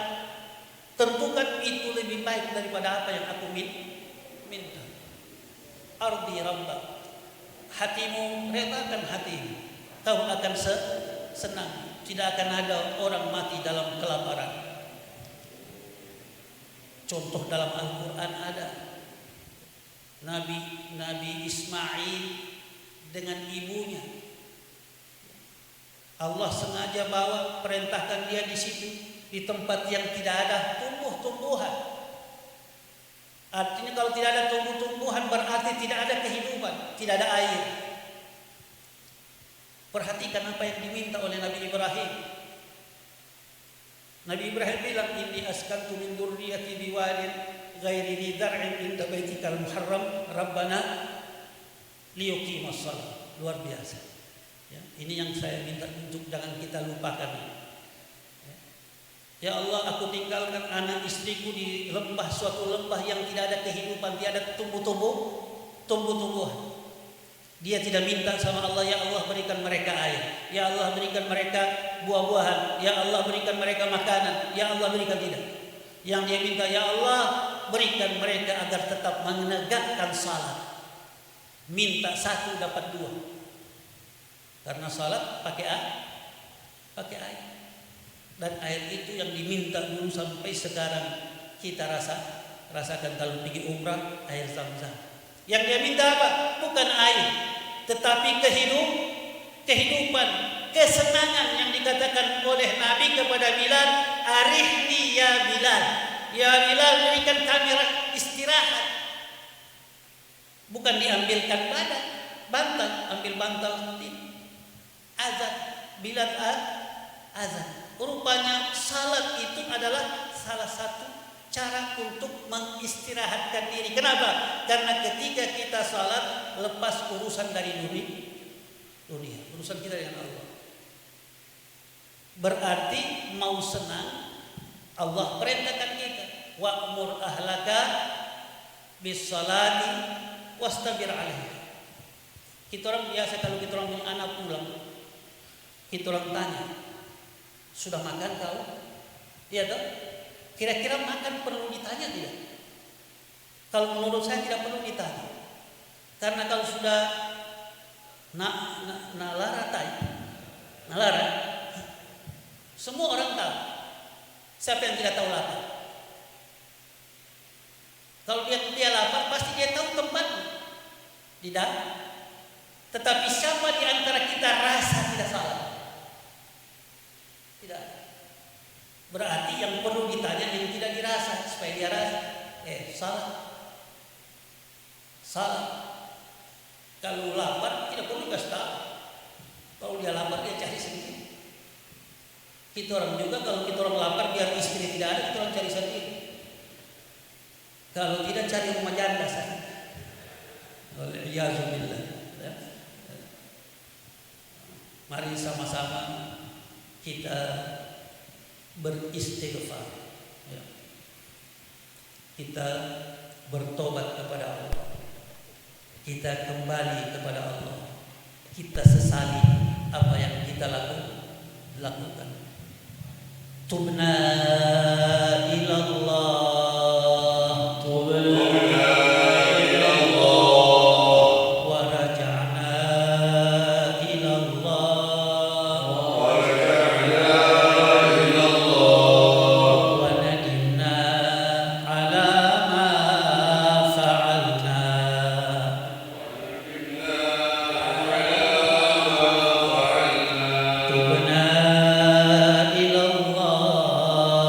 tentukan itu lebih baik daripada apa yang aku minta. Ardi rabbak hatimu, relakan hatimu. Kau akan senang. Tidak akan ada orang mati dalam kelaparan. Contoh dalam Al-Quran ada Nabi Ismail dengan ibunya. Allah sengaja bawa, perintahkan dia di situ, di tempat yang tidak ada tumbuh-tumbuhan. Artinya kalau tidak ada tumbuh-tumbuhan berarti tidak ada kehidupan, tidak ada air. Perhatikan apa yang diminta oleh Nabi Ibrahim. Nabi Ibrahim bilang, inni askantu min dzurriyyati biwadin ghairi dzi dzar'in inda baitikal muharram rabbana liyuqimus shalah. Luar biasa. Ya, ini yang saya minta untuk jangan kita lupakan. Ya Allah, aku tinggalkan anak istriku di lembah, suatu lembah yang tidak ada kehidupan, tidak ada tumbuh-tumbuhan. Dia tidak minta sama Allah, ya Allah berikan mereka air, ya Allah berikan mereka buah-buahan, ya Allah berikan mereka makanan, ya Allah berikan, tidak. Yang dia minta, ya Allah berikan mereka agar tetap menegakkan salat. Minta satu dapat dua. Karena salat pakai air. Dan air itu yang diminta dulu sampai sekarang kita rasakan kalau pergi umrah, air Zam-Zam. Yang dia minta apa? Bukan air, tetapi kehidupan, kesenangan yang dikatakan oleh Nabi kepada Bilal, arihni ya Bilal. Ya Bilal, berikan kami istirahat. Bukan diambilkan bantal, ambil bantal azan, Bilal azan. Rupanya salat itu adalah salah satu cara untuk mengistirahatkan diri. Kenapa? Karena ketika kita salat, lepas urusan dari dunia, urusan kita dengan Allah. Berarti mau senang, Allah perintahkan kita, wa'mur ahlaka bis salati wastabir 'alaiha. Kita orang biasa kalau kita orang anak pulang, kita orang tanya, sudah makan kau? Iya toh? Kira-kira makan perlu ditanya tidak? Kalau menurut saya tidak perlu ditanya. Karena kalau sudah nalara, semua orang tahu. Siapa yang tidak tahu lapar? Kalau dia lapar, pasti dia tahu tempatnya. Tidak. Tetapi siapa di antara kita rasa tidak salah? Tidak. Berarti yang perlu ditanya yang tidak dirasa supaya dia rasa. Salah. Kalau lapar tidak perlu kasih tahu. Kalau dia lapar dia cari sendiri. Kita orang juga kalau kita orang lapar biar istri tidak ada, kita orang cari sendiri. Kalau tidak cari rumah janda saja. Waliyahzubillah. Mari sama-sama kita beristighfar, ya. Kita bertobat kepada Allah, kita kembali kepada Allah, kita sesali apa yang kita lakukan. Tubna ilallah, wa raja'na ilallah.
Tubna ilallah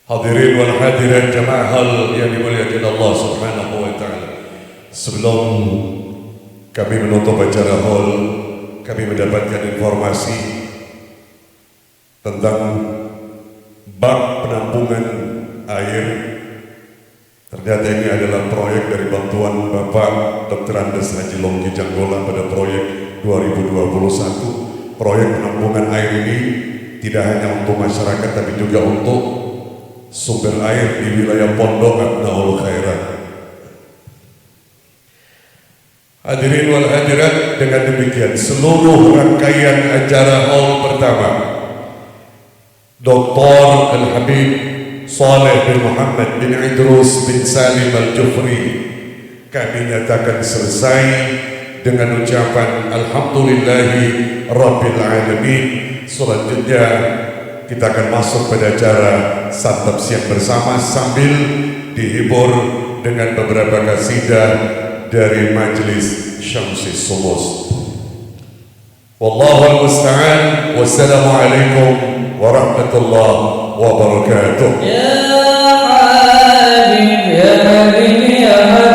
Hadirin wal hadirat jamaah hal yang dimuliakan Allah Subhanahu wa taala. Sebelum kami menutup acara hall, kami mendapatkan informasi tentang bak penampungan air. Ternyata ini adalah proyek dari bantuan Bapak Dr. Andes Haji Longki Janggola pada proyek 2021. Proyek penampungan air ini tidak hanya untuk masyarakat tapi juga untuk sumber air di wilayah Pondok Abnaul Khairat. Hadirin wal hadirat, dengan demikian seluruh rangkaian acara hall pertama Dr. Al-Habib Saleh bin Muhammad bin Idrus bin Salim Al-Jufri kami nyatakan selesai dengan ucapan Alhamdulillahi Rabbil Alamin. Selanjutnya kita akan masuk pada acara santap siang bersama sambil dihibur dengan beberapa kasidah dari Majelis Syamsis Sumus. Wallahu musta'an. Wassalamualaikum warahmatullahi wabarakatuh.
Ya Habib, ya Habib, ya Habib.